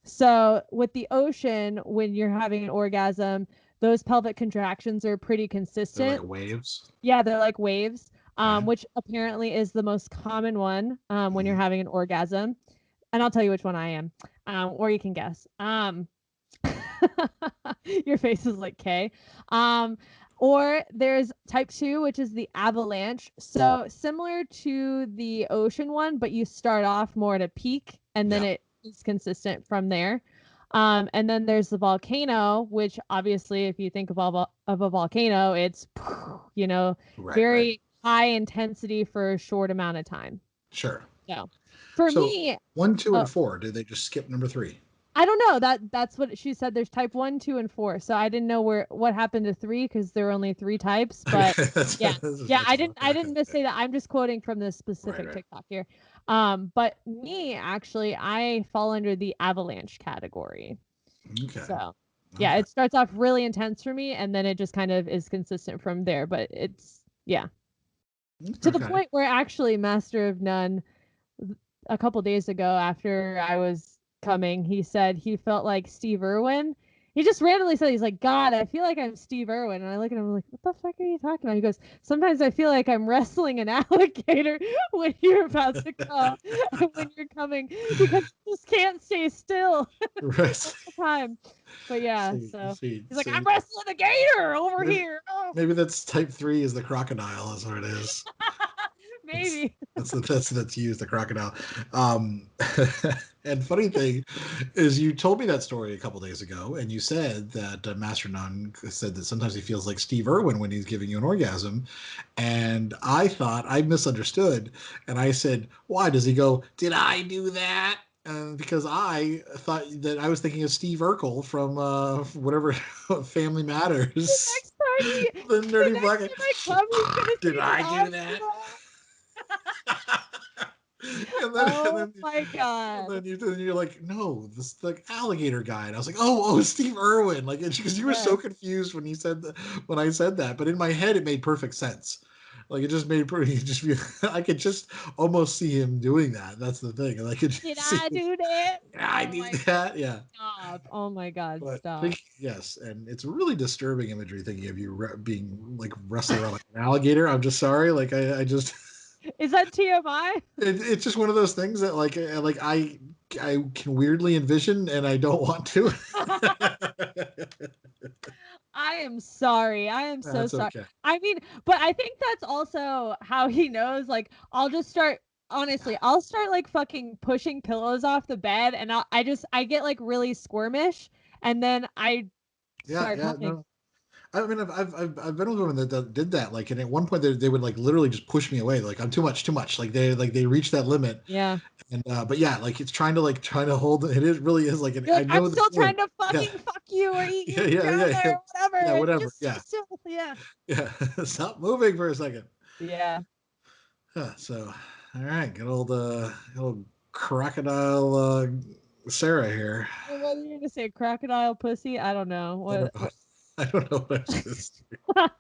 So with the ocean, when you're having an orgasm, those pelvic contractions are pretty consistent. They're like waves. Yeah, they're like waves, which apparently is the most common one when you're having an orgasm. And I'll tell you which one I am, or you can guess. Your face is like K. Or there's type 2, which is the avalanche. So similar to the ocean one, but you start off more at a peak, and then it is consistent from there. And then there's the volcano, which obviously, if you think of a volcano, it's, very high intensity for a short amount of time. Sure. So for me, 1, 2, and 4. Did they just skip number 3? I don't know. That's what she said. There's type 1, 2, and 4. So I didn't know what happened to 3 because there were only 3 types. But I didn't missay that. I'm just quoting from this specific TikTok here. But me, actually, I fall under the avalanche category. Okay. So it starts off really intense for me, and then it just kind of is consistent from there. But it's to the point where actually Master of None, a couple days ago after I was coming, he said he felt like Steve Irwin. He just randomly said, he's like, "God, I feel like I'm Steve Irwin." And I look at him like, "What the fuck are you talking about?" He goes, "Sometimes I feel like I'm wrestling an alligator when you're about to come, when you're coming, because you just can't stay still all the time." But he's like, "I'm wrestling a gator over here." Oh. Maybe that's type 3 is the crocodile. That's what it is. Maybe that's used, the crocodile. And funny thing is, you told me that story a couple days ago, and you said that Master Nun said that sometimes he feels like Steve Irwin when he's giving you an orgasm, and I thought I misunderstood, and I said, "Why does he go? Did I do that?" Because I thought that I was thinking of Steve Urkel from whatever Family Matters. The nerdy black. Did I do that? My God. And then you're like, "No, this is the alligator guy." And I was like, oh, Steve Irwin. Like, because you were so confused when I said that. But in my head, it made perfect sense. Like, it just made I could just almost see him doing that. That's the thing. And I could Did I do that? Did I do that? Yeah. Stop. Oh my God, stop. Yes, and it's really disturbing imagery thinking of you being like wrestling around like an alligator. I'm just sorry. Like, I just... Is that TMI? It's just one of those things that like I can weirdly envision, and I don't want to. I am sorry. I am so sorry. Okay. I mean, but I think that's also how he knows. Like, I'll start like fucking pushing pillows off the bed, and I get like really squirmish, and then I start coming. No. I mean, I've been with women that did that. Like, and at one point they would like literally just push me away. Like, I'm too much. Like they reach that limit. Yeah. And but like it's trying to hold. It really is like. I know I'm still trying to fucking fuck you or eat you or whatever. Yeah, whatever. Yeah. Stop moving for a second. Yeah. So, all right, good old crocodile Sarah here. Whether you're gonna say crocodile pussy, I don't know. What I don't know what I'm supposed to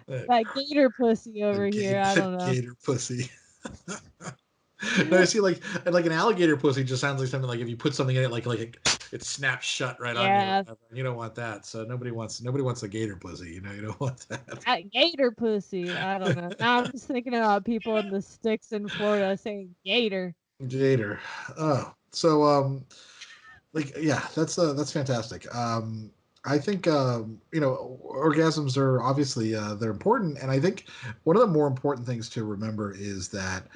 That gator pussy over here. I don't know. Gator pussy. No, I see, like an alligator pussy just sounds like something like if you put something in it, it snaps shut right on you. You don't want that. So nobody wants a gator pussy. You know, you don't want that. That gator pussy. I don't know. Now I'm just thinking about people in the sticks in Florida saying gator. Gator. Oh, so yeah, that's fantastic. I think orgasms are obviously they're important, and I think one of the more important things to remember is that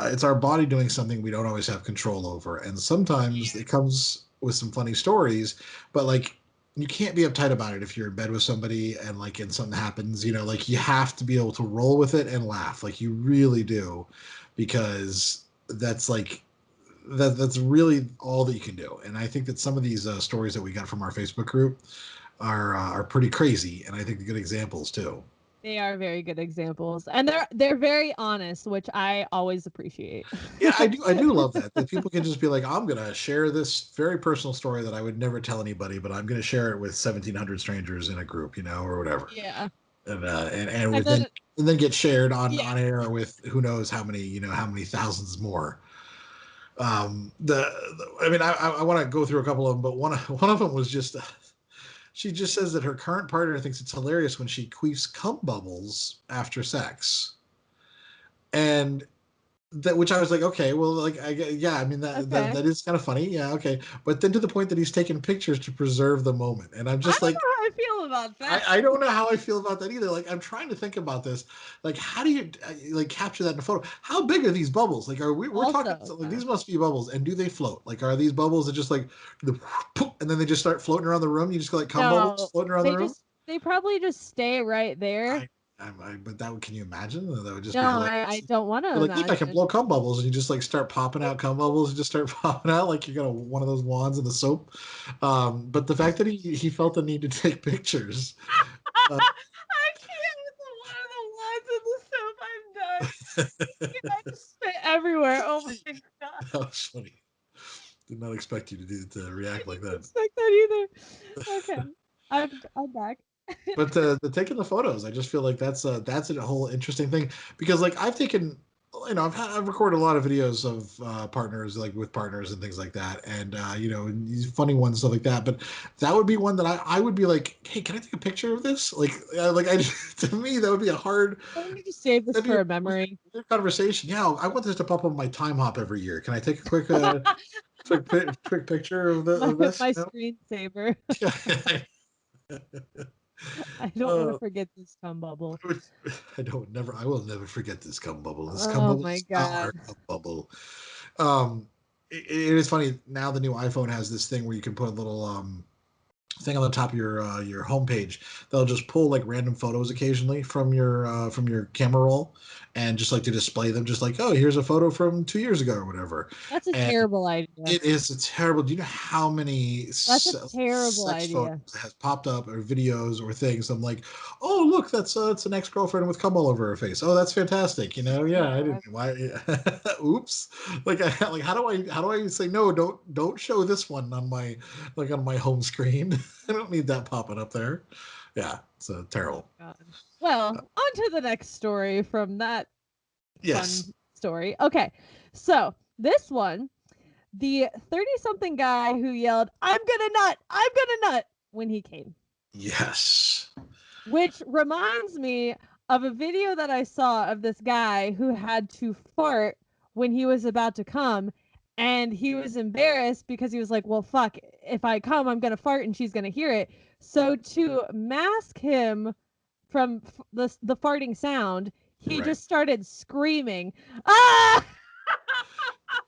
it's our body doing something we don't always have control over, and sometimes it comes with some funny stories, but like you can't be uptight about it if you're in bed with somebody and something happens, you have to be able to roll with it and laugh, like you really do, because that's that's really all that you can do. And I think that some of these stories that we got from our Facebook group are pretty crazy, and I think they're good examples too. They are very good examples, and they're very honest, which I always appreciate. Yeah, I do love that people can just be like, I'm gonna share this very personal story that I would never tell anybody, but I'm gonna share it with 1,700 strangers in a group, or whatever. Yeah. And then get shared on air with who knows how many thousands more. I want to go through a couple of them, but one of them was just. She just says that her current partner thinks it's hilarious when she queefs cum bubbles after sex, and which I was like, okay, well, that is kind of funny, yeah, okay, but then to the point that he's taking pictures to preserve the moment, and I'm just like, I don't know how I feel about that. I don't know how I feel about that either. Like, I'm trying to think about this. Like, how do you capture that in a photo? How big are these bubbles? Like, we're talking like these must be bubbles, and do they float? Like, are these bubbles that just and then they just start floating around the room? You just go cum bubbles floating around the room? They probably just stay right there. But can you imagine? That would just be hilarious. I don't want to imagine. Like, look, I can blow cum bubbles, and you just start popping out cum bubbles, and just start popping out like you got one of those wands in the soap. But the fact that he felt the need to take pictures. I can't with one of the wands in the soap. I'm done. I just spit everywhere. Oh my god. That was funny. Did not expect you to react like that. I didn't expect that either. Okay, I'm back. But the taking the photos, I just feel like that's a whole interesting thing, because I've taken, I've recorded a lot of videos of partners, with partners and things like that, and these funny ones, stuff like that. But that would be one that I would be like, hey, can I take a picture of this? To me that would be a hard. Why don't you just save this for a memory? Conversation. Yeah, I want this to pop up on my time hop every year. Can I take a quick quick picture of this? My screensaver. I don't want to forget this cum bubble. I will never forget this cum bubble. This cum bubble. Oh my god! Cum bubble. It is funny now. The new iPhone has this thing where you can put a little thing on the top of your homepage. They'll just pull random photos occasionally from your camera roll, and just to display them, just oh, here's a photo from 2 years ago or whatever. That's a terrible idea. It is. It's terrible. Do you know how many That's a terrible idea photos has popped up, or videos or things? I'm like, oh look, that's an ex-girlfriend with cum all over her face. Oh, that's fantastic. Yeah, I didn't. Why? Oops. How do I say no? Don't show this one on my on my home screen. I don't need that popping up there. Yeah, it's terrible. God. Well, on to the next story from that fun story. Okay, so this one, the 30-something guy who yelled, I'm gonna nut, when he came. Yes. Which reminds me of a video that I saw of this guy who had to fart when he was about to come. And he was embarrassed because he was like, well, fuck, if I come, I'm going to fart and she's going to hear it. So to mask him from the farting sound, he just started screaming, ah!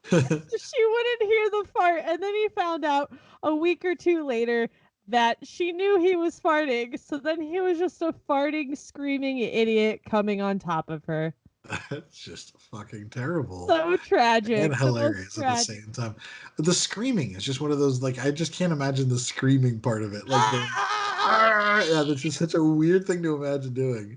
She wouldn't hear the fart. And then he found out a week or two later that she knew he was farting. So then he was just a farting, screaming idiot coming on top of her. That's just fucking terrible. So tragic. And hilarious at the same time. The screaming is just one of those, I just can't imagine the screaming part of it. Yeah, that's just such a weird thing to imagine doing.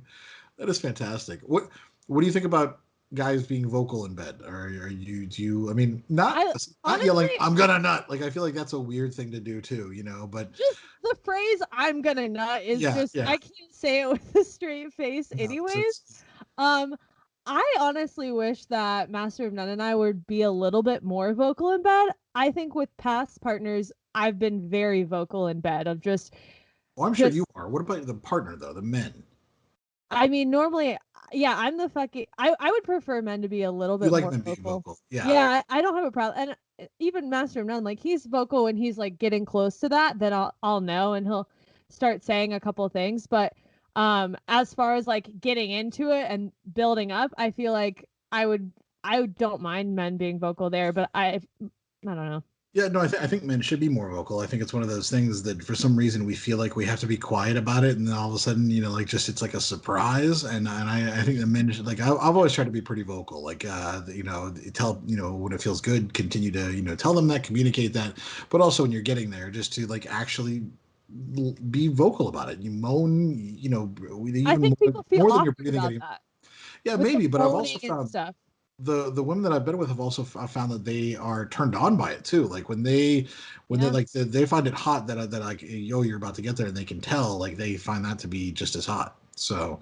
That is fantastic. What do you think about guys being vocal in bed? Or not honestly, yelling, I'm gonna nut. I feel like that's a weird thing to do too, but just the phrase "I'm gonna nut" is I can't say it with a straight face, anyways. I honestly wish that Master of None and I would be a little bit more vocal in bed. I think with past partners, I've been very vocal in bed of just. Well, I'm sure you are. What about the partner though? The men. I mean, normally, yeah, I'm the fucking. I would prefer men to be a little bit You like more them vocal. being vocal, yeah. Yeah, I don't have a problem, and even Master of None, like he's vocal when he's like getting close to that, then I'll know, and he'll start saying a couple of things. But as far as like getting into it and building up, I feel like I don't mind men being vocal there, but I don't know. Yeah, no, I think men should be more vocal. I think it's one of those things that for some reason we feel like we have to be quiet about it, and then all of a sudden, like just it's like a surprise. And I think the men should, like I've always tried to be pretty vocal, like tell when it feels good, continue to tell them that, communicate that, but also when you're getting there, just to like actually be vocal about it. You moan, even I think people feel more than you're awkward about that. Yeah, maybe, but I've also found stuff. The women that I've been with have also found that they are turned on by it too. Like when they they find it hot that like, yo, you're about to get there, and they can tell, like they find that to be just as hot. So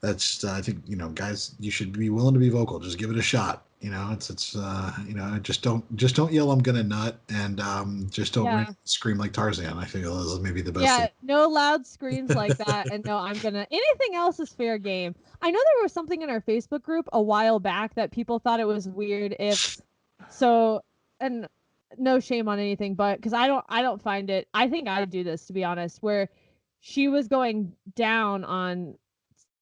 that's I think guys, you should be willing to be vocal. Just give it a shot. Just don't yell I'm gonna nut, and just don't scream like Tarzan. I feel is maybe the best thing. No loud screams like that, and no I'm gonna. Anything else is fair game. I know there was something in our Facebook group a while back that people thought it was weird and no shame on anything, but because I don't find it. I think I do this, to be honest, where she was going down on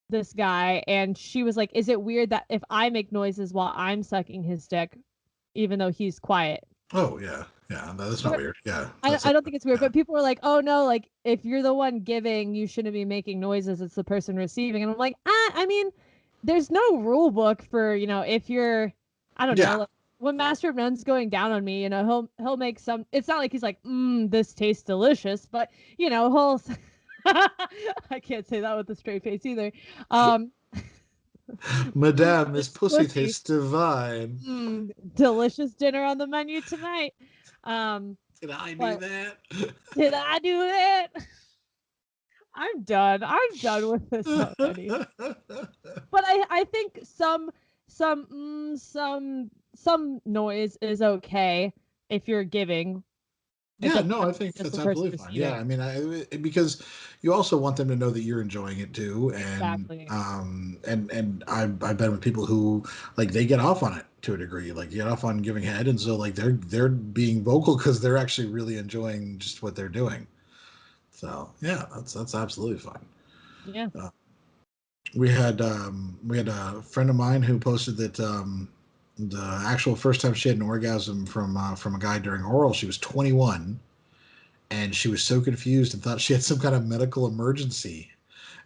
this guy, and she was like, is it weird that if I make noises while I'm sucking his dick, even though he's quiet? Oh yeah, that's not weird. Yeah, I don't think it's weird, but people were like, oh no, like if you're the one giving, you shouldn't be making noises, it's the person receiving. And I'm like, I mean, there's no rule book for if you're, I don't know, like, when Master of None's going down on me, he'll make some. It's not like he's like, this tastes delicious, but he'll I can't say that with a straight face either. Madame, this pussy tastes divine. Delicious dinner on the menu tonight. Did I do that? Did I do that? I'm done. I'm done with this already. But I think some noise is okay if you're giving. Yeah, no, I think that's absolutely fine. Yeah, I mean, because you also want them to know that you're enjoying it too, and exactly. And I've been with people who like they get off on it to a degree, like get off on giving head, and so like they're being vocal because they're actually really enjoying just what they're doing. So yeah, that's absolutely fine. Yeah. We had a friend of mine who posted that the actual first time she had an orgasm from a guy during oral, she was 21, and she was so confused and thought she had some kind of medical emergency,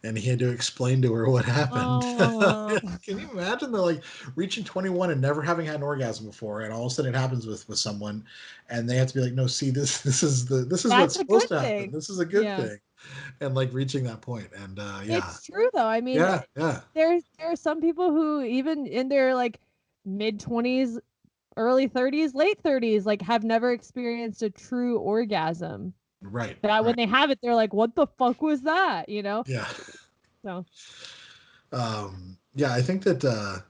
and he had to explain to her what happened. Oh. Can you imagine like reaching 21 and never having had an orgasm before, and all of a sudden it happens with someone, and they have to be like, no, see, this is what's supposed to happen. This is a good thing. And like reaching that point, and it's true though. I mean, there are some people who even in their like mid-20s, early 30s, late 30s, like have never experienced a true orgasm. Right. That when they have it, they're like, "What the fuck was that?" Yeah. So. Yeah, I think that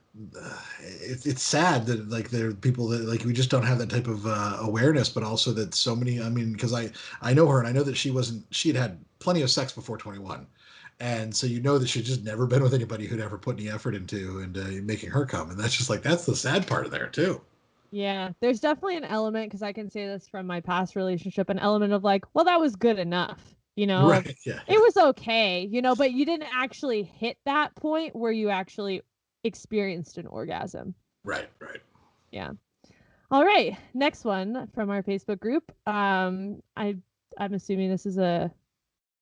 it's sad that like there are people that like we just don't have that type of awareness, but also that so many. I mean, because I know her, and I know that she had plenty of sex before 21. And so that she'd just never been with anybody who'd ever put any effort into and making her come. And that's just like, that's the sad part of there too. Yeah, there's definitely an element, because I can say this from my past relationship, an element of like, well, that was good enough, Right, yeah. It was okay, but you didn't actually hit that point where you actually experienced an orgasm. Right. Yeah. All right, next one from our Facebook group. I'm assuming this is a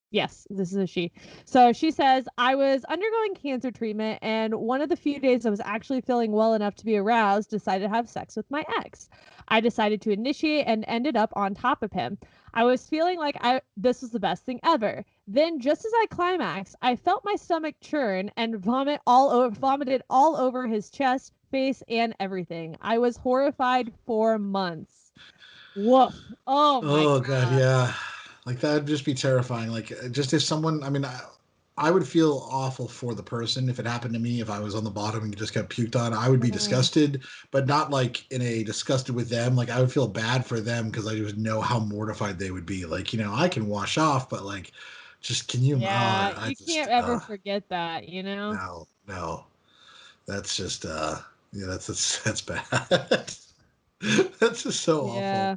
Yes, this is a she. So she says, I was undergoing cancer treatment, and one of the few days I was actually feeling well enough to be aroused, decided to have sex with my ex. I decided to initiate and ended up on top of him. I was feeling like this was the best thing ever. Then, just as I climaxed, I felt my stomach churn and vomited all over his chest, face, and everything. I was horrified for months. Woof. Oh my God. God, yeah. Like that would just be terrifying. Like just if someone, I mean, I would feel awful for the person if it happened to me. If I was on the bottom and just got puked on, I would be disgusted, but not like in a disgusted with them. Like I would feel bad for them because I just know how mortified they would be. Like, you know, I can wash off, but like, just can you? Yeah, I you just can't ever forget that, you know? no, that's just yeah, that's bad. That's just so awful. Yeah.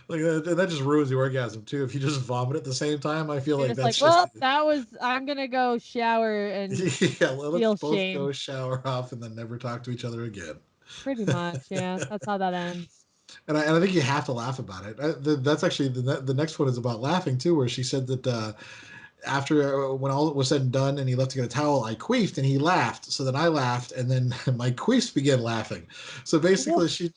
Like that just ruins the orgasm too. If you just vomit at the same time, I feel You're like just like, that's just well, I'm gonna go shower and yeah. Let's feel both shame. go shower off and then never talk to each other again. Pretty much, yeah. That's how that ends. And I think you have to laugh about it. That's actually the next one is about laughing too, where she said that after when all was said and done and he left to get a towel, I queefed and he laughed. So then I laughed and then my queefs began laughing. So basically she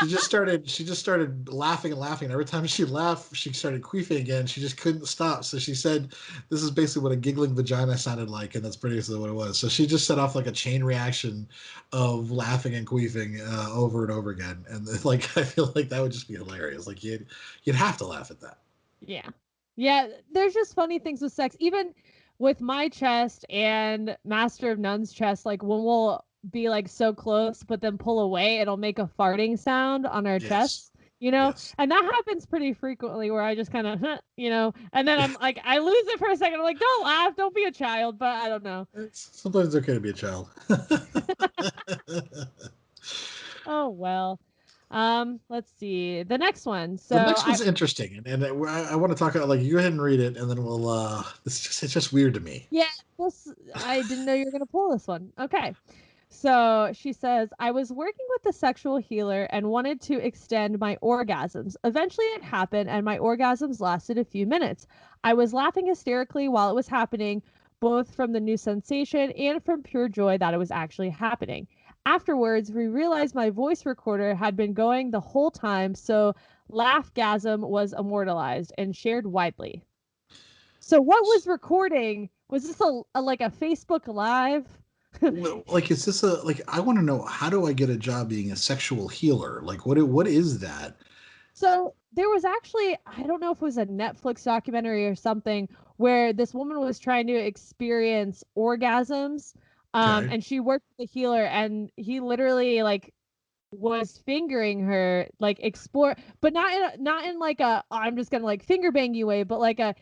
just started laughing and laughing. And every time she laughed, she started queefing again. She just couldn't stop. So she said this is basically what a giggling vagina sounded like, and that's basically what it was. So she just set off like a chain reaction of laughing and queefing over and over again. And like I feel like that would just be hilarious. Like you'd have to laugh at that. Yeah. Yeah, there's just funny things with sex. Even with my chest and Master of None's chest, like when we'll be like so close, but then pull away, it'll make a farting sound on our Yes. chests, you know? Yes. And that happens pretty frequently where I just kind of, you know, and then I'm like, I lose it for a second. I'm like, don't laugh, don't be a child, but I don't know. Sometimes it's okay to be a child. Oh, well. Let's see. The next one. So The next one's interesting, and I want to talk about like you go ahead and read it, and then we'll. It's just weird to me. yeah, I didn't know you were gonna pull this one. Okay. So she says, I was working with a sexual healer and wanted to extend my orgasms. Eventually it happened and my orgasms lasted a few minutes. I was laughing hysterically while it was happening, both from the new sensation and from pure joy that it was actually happening. Afterwards, we realized my voice recorder had been going the whole time, so laughgasm was immortalized and shared widely. So what was recording? Was this like a Facebook Live? Well, like, is this a like? I want to know how do I get a job being a sexual healer? Like, what is that? So there was actually, I don't know if it was a Netflix documentary or something, where this woman was trying to experience orgasms. Okay, And she worked with a healer and he literally like was fingering her, like explore, but not in like a I'm just gonna like finger bang you way, but like a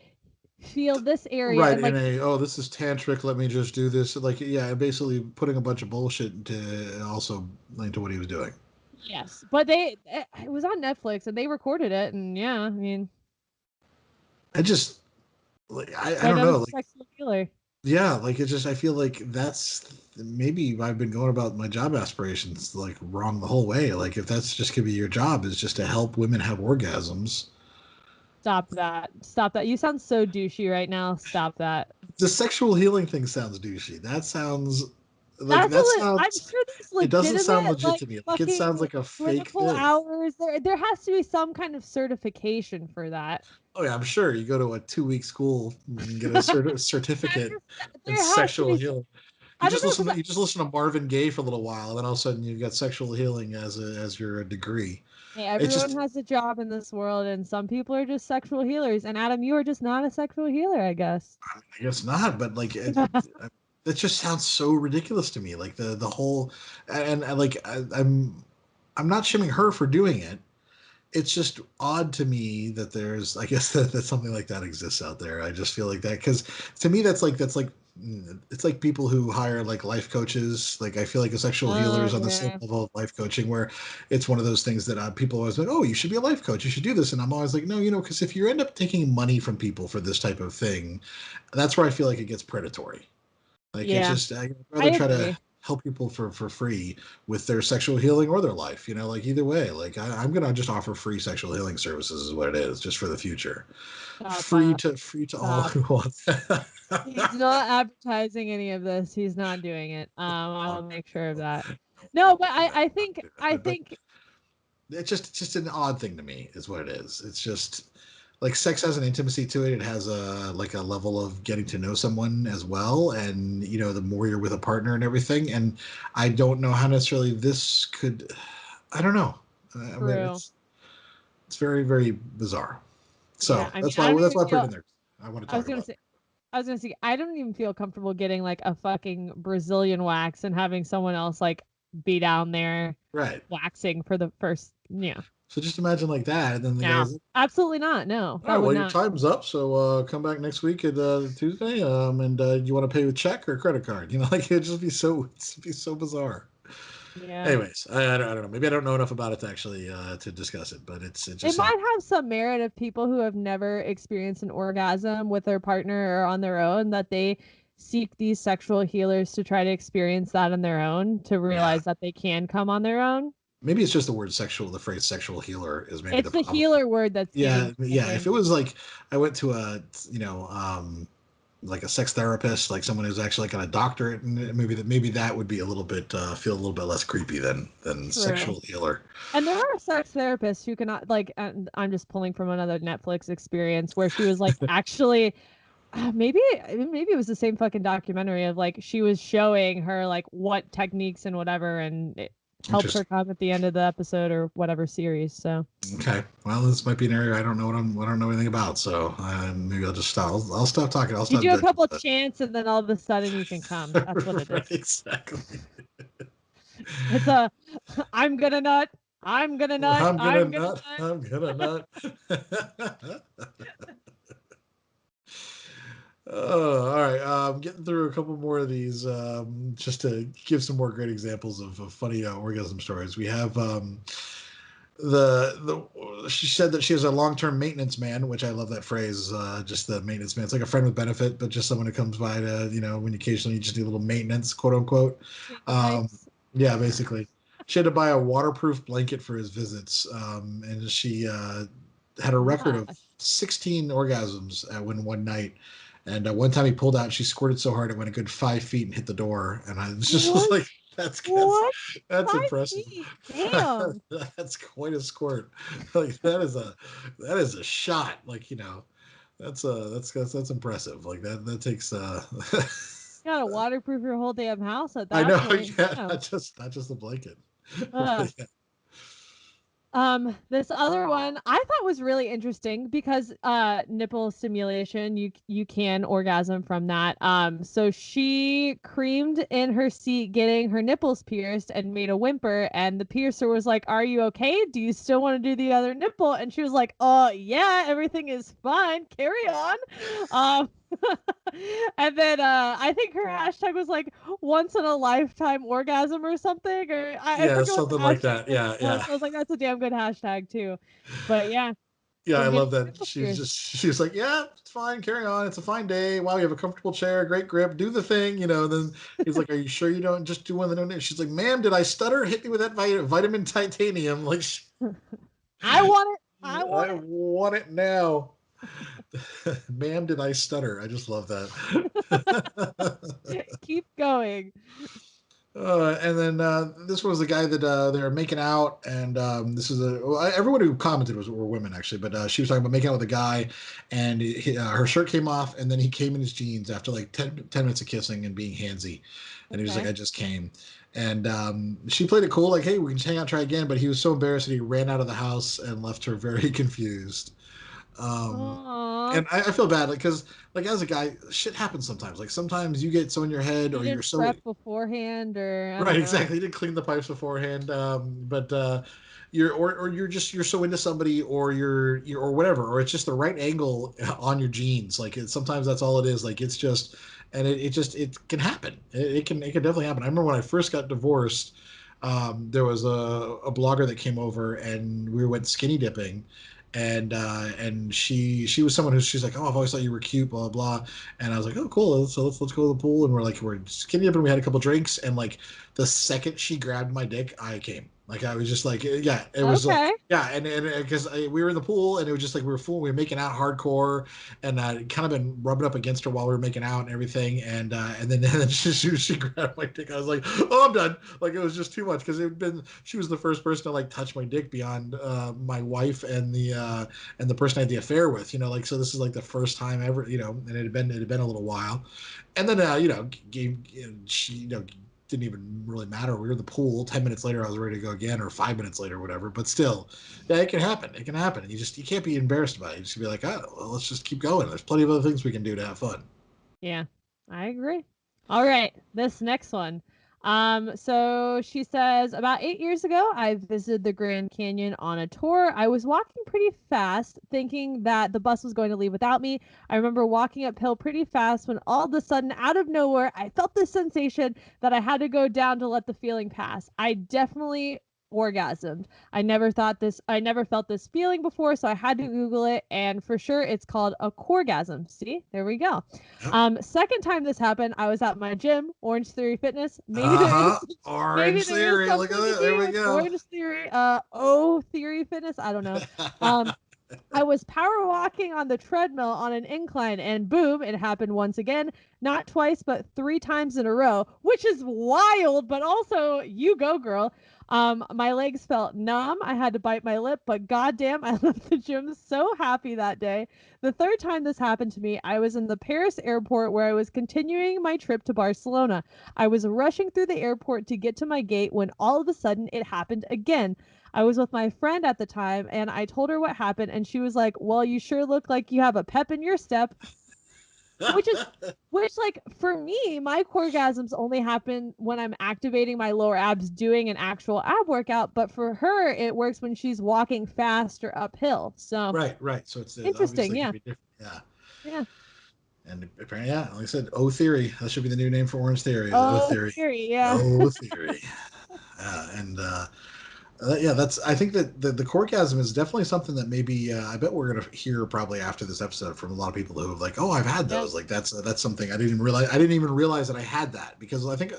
feel this area right. and In like a this is tantric. Let me just do this. Like, yeah, basically putting a bunch of bullshit into also into what he was doing. yes, but it was on Netflix and they recorded it and yeah, I mean, I just like I right don't on a know. Like, sexual healer. yeah, like it just I feel like that's maybe I've been going about my job aspirations like wrong the whole way. Like if that's just gonna be your job is just to help women have orgasms. Stop that. Stop that. You sound so douchey right now. Stop that. The sexual healing thing sounds douchey. That sounds like That's that I'm sounds sure there's it doesn't sound legitimate, legit like to me. Like it fucking sounds like a fake clinical thing. hours. There has to be some kind of certification for that. Oh yeah, I'm sure you go to a 2 week school and get a certificate in There has to sexual be. healing. I don't know because You just listen to Marvin Gaye for a little while, and then all of a sudden you've got sexual healing as your degree. hey, It's everyone just has a job in this world, and some people are just sexual healers. And Adam, you are just not a sexual healer, I guess. I guess not, but like that just sounds so ridiculous to me. Like the whole and like I'm not shaming her for doing it. It's just odd to me that there's I guess that something like that exists out there. I just feel like that because to me that's like it's like people who hire like life coaches. Like I feel like a sexual healer Oh is on the same yeah. level of life coaching where it's one of those things that people always like, oh, you should be a life coach, you should do this, and I'm always like, no, you know, because if you end up taking money from people for this type of thing, that's where I feel like it gets predatory. Like it's Yeah, just I'd I rather try to agree. help people for free with their sexual healing or their life. You know, like either way, like I'm gonna just offer free sexual healing services is what it is, just for the future. Stop that. Free to all Stop. who want. He's not advertising any of this. He's not doing it. I'll make sure of that. No, but I but think it's just an odd thing to me, is what it is. It's just like sex has an intimacy to it. It has a like a level of getting to know someone as well, and you know, the more you're with a partner and everything. And I don't know how necessarily this could. I don't know. I mean, true. it's very very bizarre. So Yeah, I mean, that's why I put it in there. I want to talk about it. I was gonna say, I don't even feel comfortable getting like a fucking Brazilian wax and having someone else like be down there Right. waxing for the first, yeah. So just imagine like that, and then the guy's like, absolutely not. No, all right, well, your time's up, so come back next week at Tuesday, and you want to pay with check or credit card? You know, like it'd just be so bizarre. Yeah. Anyways, I don't know. Maybe I don't know enough about it to actually to discuss it, but it just might have some merit of people who have never experienced an orgasm with their partner or on their own, that they seek these sexual healers to try to experience that on their own, to realize that they can come on their own. Maybe it's just the phrase sexual healer is maybe it's the healer word that's yeah. If it was like I went to a like a sex therapist, like someone who's actually got a doctorate, and maybe that would be a little bit feel a little bit less creepy than sexual healer. And there are sex therapists who cannot, like, and I'm just pulling from another Netflix experience where she was like actually maybe it was the same fucking documentary of like she was showing her like what techniques and whatever, and it helped her come at the end of the episode or whatever series. So okay, well, this might be an area I don't know anything about, so maybe I'll just stop. I'll stop talking. I'll stop. You do a couple of chants and then all of a sudden you can come. That's what it is. Exactly. It's I'm gonna nut. I'm gonna nut. I'm gonna nut. Oh, all right. I'm getting through a couple more of these just to give some more great examples of funny orgasm stories. We have she said that she has a long-term maintenance man, which I love that phrase. Just the maintenance man. It's like a friend with benefit, but just someone who comes by to, when occasionally you just need a little maintenance, quote unquote. Yeah, basically. She had to buy a waterproof blanket for his visits, and she had a record of 16 orgasms one night. And one time he pulled out, and she squirted so hard it went a good 5 feet and hit the door. And I was just like, that's impressive. Damn. That's quite a squirt. Like that is a shot. Like, that's impressive. Like that takes You gotta waterproof your whole damn house at that I know, point. yeah, not just the blanket. This other one I thought was really interesting because nipple stimulation, you can orgasm from that. So she creamed in her seat getting her nipples pierced and made a whimper, and the piercer was like, "Are you okay? Do you still want to do the other nipple?" And she was like, "Oh yeah, everything is fine. Carry on." And then I think her hashtag was like once in a lifetime orgasm or something, or I something like that. Yeah. I was like, that's a damn good hashtag too. But yeah. Yeah, I love that. She was like, "Yeah, it's fine. Carry on. It's a fine day. Wow, you have a comfortable chair, great grip. Do the thing, Then he's like, "Are you sure you don't just do one of the no?" She's like, "Ma'am, did I stutter? Hit me with that vitamin titanium." Like, I want it. I want it now. Ma'am, did I stutter? I just love that. Keep going. And then this was the guy that they were making out, and this is everyone who commented were women actually, but she was talking about making out with a guy, and her shirt came off, and then he came in his jeans after like 10 minutes of kissing and being handsy, and he was like, "I just came." And she played it cool, like, "Hey, we can hang out, try again," but he was so embarrassed that he ran out of the house and left her very confused. And I feel bad, because like as a guy, shit happens sometimes. Like sometimes you get so in your head, or you're so prep beforehand, or right, exactly. You didn't clean the pipes beforehand, but you're so into somebody, or you're or whatever, or it's just the right angle on your jeans. Like sometimes that's all it is. Like it's just, and it can happen. It can definitely happen. I remember when I first got divorced. There was a blogger that came over, and we went skinny dipping. And she was someone she's like, "Oh, I've always thought you were cute, blah blah blah." And I was like, "Oh, cool. So let's go to the pool." And we're skinny dipping. We had a couple drinks, and like the second she grabbed my dick, I came. Like I was just like, yeah, it was okay. and because we were in the pool, and it was just like we were making out hardcore, and kind of been rubbing up against her while we were making out and everything, and then she grabbed my dick. I was like, "Oh, I'm done." Like it was just too much, because she was the first person to like touch my dick beyond my wife and the person I had the affair with, like, so this is like the first time ever, and it had been a little while, and then she didn't even really matter. We were in the pool. 10 minutes later, I was ready to go again, or 5 minutes later, whatever. But still, yeah, it can happen. It can happen. You can't be embarrassed about it. You just be like, oh, well, let's just keep going. There's plenty of other things we can do to have fun. Yeah, I agree. All right, this next one. So she says, about 8 years ago, I visited the Grand Canyon on a tour. I was walking pretty fast, thinking that the bus was going to leave without me. I remember walking uphill pretty fast when all of a sudden, out of nowhere, I felt this sensation that I had to go down to let the feeling pass. I definitely orgasmed. I never felt this feeling before, so I had to Google it, and for sure it's called a corgasm. See, there we go. Yep. Second time this happened, I was at my gym, Orange Theory Fitness. Maybe Orange Theory. Look at it. There we go. Orange Theory, O Theory Fitness. I don't know. I was power walking on the treadmill on an incline, and boom, it happened once again. Not twice, but 3 times in a row, which is wild, but also you go, girl. My legs felt numb. I had to bite my lip, but goddamn, I left the gym so happy that day. The third time this happened to me, I was in the Paris airport where I was continuing my trip to Barcelona. I was rushing through the airport to get to my gate when all of a sudden it happened again. I was with my friend at the time, and I told her what happened, and she was like, well, you sure look like you have a pep in your step. Which like for me, my orgasms only happen when I'm activating my lower abs doing an actual ab workout, but for her it works when she's walking fast or uphill. So right. So it's interesting. Yeah. Yeah. And apparently, yeah, like I said, O Theory. That should be the new name for Orange Theory. Oh, O Theory. Yeah. O Theory. I think that the corgasm is definitely something that maybe I bet we're gonna hear probably after this episode from a lot of people who have like, oh, I've had those. Yeah. Like that's something I didn't even realize that I had that, because I think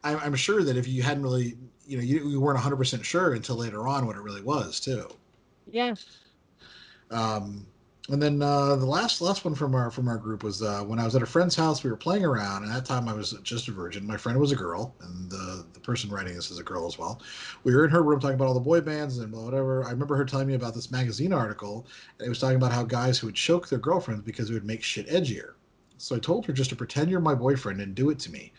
I'm sure that if you hadn't really, you weren't 100% sure until later on what it really was too. Yeah. And then the last one from our group was when I was at a friend's house. We were playing around, and at that time I was just a virgin. My friend was a girl, and the person writing this is a girl as well. We were in her room talking about all the boy bands and whatever. I remember her telling me about this magazine article, and it was talking about how guys who would choke their girlfriends because it would make shit edgier. So I told her just to pretend you're my boyfriend and do it to me.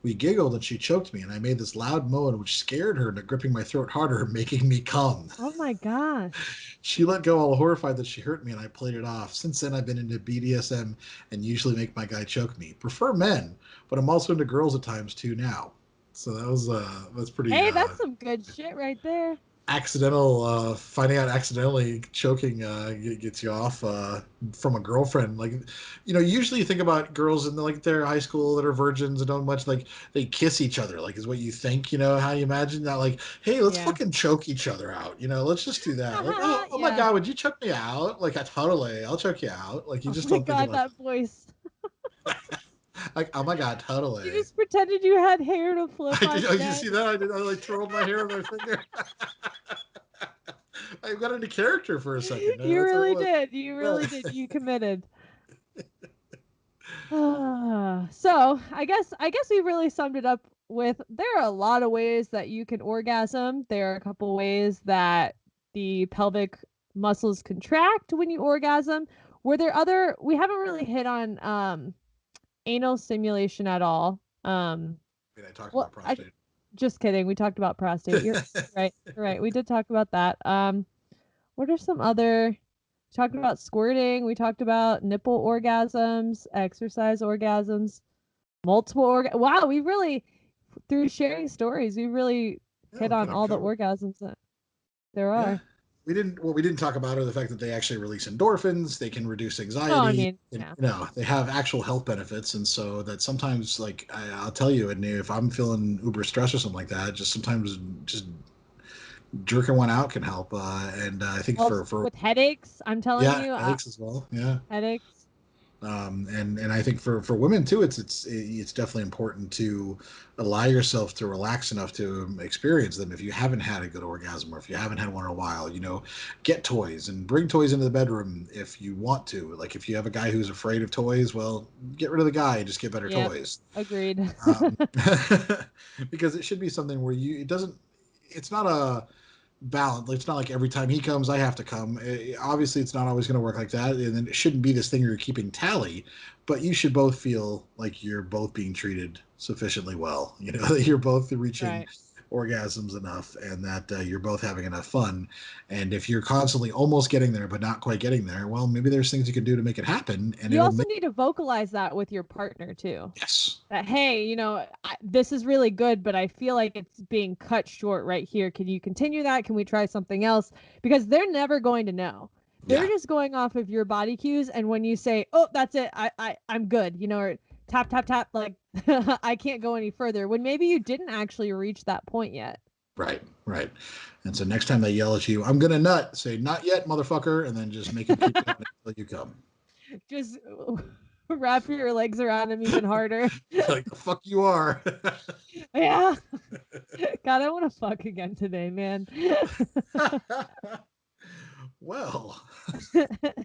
We giggled and she choked me, and I made this loud moan which scared her into gripping my throat harder, making me come. Oh my gosh. She let go, all horrified that she hurt me, and I played it off. Since then, I've been into BDSM and usually make my guy choke me. Prefer men, but I'm also into girls at times too now. So that's pretty. Hey, that's some good shit right there. Accidental finding out accidentally choking gets you off from a girlfriend. Like, usually you think about girls in their high school that are virgins and don't much, like they kiss each other, like is what you think, how you imagine that, like, hey, let's fucking choke each other out, let's just do that. Like, oh my god, would you choke me out? Like, I'll choke you out. Like, you just don't think about that voice. Like, oh my god, totally. You just pretended you had hair to flip on. Oh, you see that? I like twirled my hair with my finger. I got into character for a second. You really did. You really did. You committed. So I guess we really summed it up with, there are a lot of ways that you can orgasm. There are a couple ways that the pelvic muscles contract when you orgasm. We haven't really hit on anal stimulation at all. I talked about prostate. Just kidding. We talked about prostate. You're right. You're right. We did talk about that. What are some other? We talked about squirting. We talked about nipple orgasms, exercise orgasms, multiple Wow, we really, through sharing stories, we really hit on all the orgasms that there are. Yeah. We didn't talk about the fact that they actually release endorphins. They can reduce anxiety. They have actual health benefits, and so that sometimes, like, I'll tell you, and if I'm feeling uber stressed or something like that, just sometimes just jerking one out can help. And I think for with headaches, I'm telling you, headaches as well. Yeah, headaches. And I think for women too, it's definitely important to allow yourself to relax enough to experience them. If you haven't had a good orgasm, or if you haven't had one in a while, get toys and bring toys into the bedroom if you want to. Like, if you have a guy who's afraid of toys, well, get rid of the guy and just get better toys. Agreed. Because it should be something where it's not a balance. It's not like every time he comes, I have to come. Obviously, it's not always going to work like that, and then it shouldn't be this thing where you're keeping tally. But you should both feel like you're both being treated sufficiently well. You know, that you're both reaching orgasms enough, and that you're both having enough fun. And if you're constantly almost getting there but not quite getting there, well, maybe there's things you can do to make it happen. And you also need to vocalize that with your partner too. Yes. That, hey, you know, this is really good, but I feel like it's being cut short right here. Can you continue that? Can we try something else? Because they're never going to know. They're just going off of your body cues. And when you say, oh, that's it, I'm good, you know, or tap, tap, tap, like I can't go any further, when maybe you didn't actually reach that point yet. Right. And so next time they yell at you, I'm going to nut, say, not yet, motherfucker, and then just make it keep going until you come. Just wrap your legs around him even harder. Like, the fuck you are. Yeah. God, I want to fuck again today, man. Well.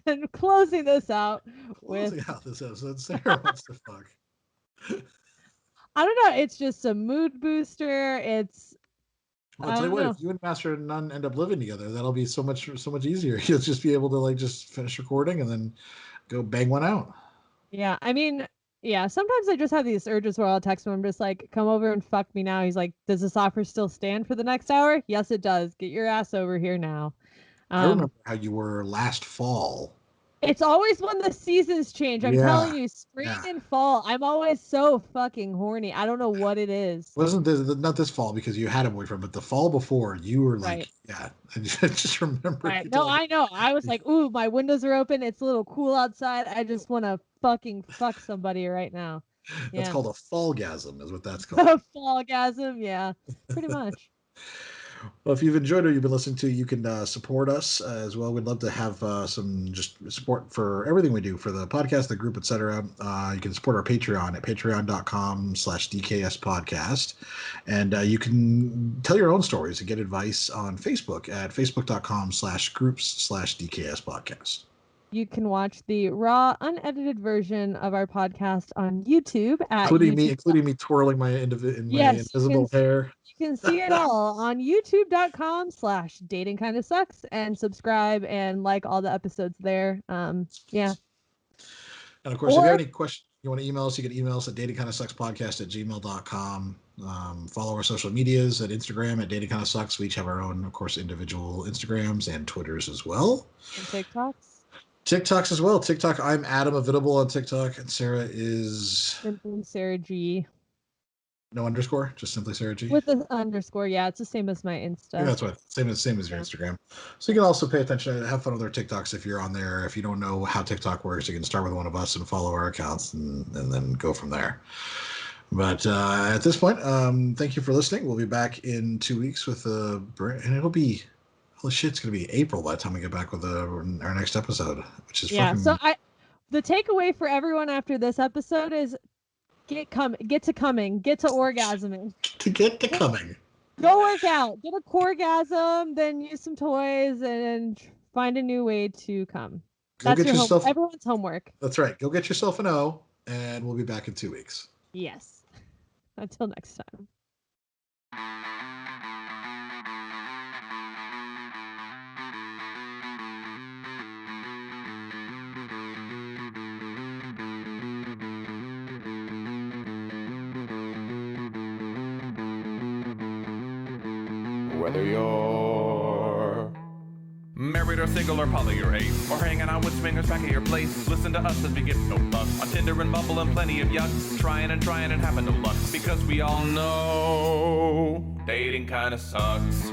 And closing this out this episode, Sarah wants to fuck. I don't know. It's just a mood booster. It's. Well, I'll tell you what, if you and Master and Nun end up living together, that'll be so much easier. You'll just be able to like just finish recording and then go bang one out. Yeah, I mean, yeah. Sometimes I just have these urges where I'll text him. I'm just like, "Come over and fuck me now." He's like, "Does this offer still stand for the next hour?" Yes, it does. Get your ass over here now. I remember how you were last fall. It's always when the seasons change. I'm telling you, spring and fall. I'm always so fucking horny. I don't know what it is. Wasn't this not this fall because you had a boyfriend, but the fall before you were like, I just remember. Right. No, I know. I was like, ooh, my windows are open. It's a little cool outside. I just want to fucking fuck somebody right now. That's called a fallgasm, is what that's called. A fallgasm, yeah, pretty much. Well, if you've enjoyed what you've been listening to, you can support us as well. We'd love to have some just support for everything we do for the podcast, the group, etc. You can support our Patreon at patreon.com/DKS podcast. And you can tell your own stories and get advice on Facebook at facebook.com/groups/DKS podcast. You can watch the raw, unedited version of our podcast on YouTube at including me twirling my invisible hair. You can see it all on youtube.com/datingkindasucks and subscribe and like all the episodes there. Yeah. And of course, if you have any questions, you want to email us, you can email us at datingkindasuckspodcast@gmail.com. Follow our social medias at Instagram at datingkindasucks. We each have our own, of course, individual Instagrams and Twitters as well. And TikToks. TikToks as well. TikTok, I'm Adam Heath on TikTok, and Sarah is simply Sarah G. No underscore, just simply Sarah G. With the underscore, yeah, it's the same as my Insta. Yeah, that's right. Same as your Instagram. So you can also pay attention, have fun with our TikToks if you're on there. If you don't know how TikTok works, you can start with one of us and follow our accounts, and then go from there. But at this point, thank you for listening. We'll be back in 2 weeks with and it'll be. Holy shit, it's going to be April by the time we get back with our next episode, which is fucking... So the takeaway for everyone after this episode is get to Cumming, get to orgasming. Get to Cumming. Go work out, get a orgasm, then use some toys and find a new way to come. That's everyone's homework. That's right. Go get yourself an O, and we'll be back in 2 weeks. Yes. Until next time. Whether you're married or single or poly or ace, or hanging out with swingers back at your place, listen to us as we get no fuck on Tinder and Bumble and plenty of yucks, trying and having no luck, because we all know dating kinda sucks.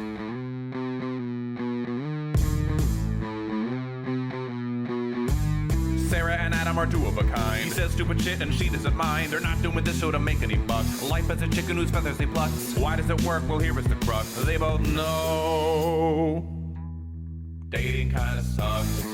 Sarah and Adam are two of a kind. He says stupid shit and she doesn't mind. They're not doing this show to make any buck. Life as a chicken whose feathers he plucks. Why does it work? Well, here is the crux. They both know dating kinda sucks.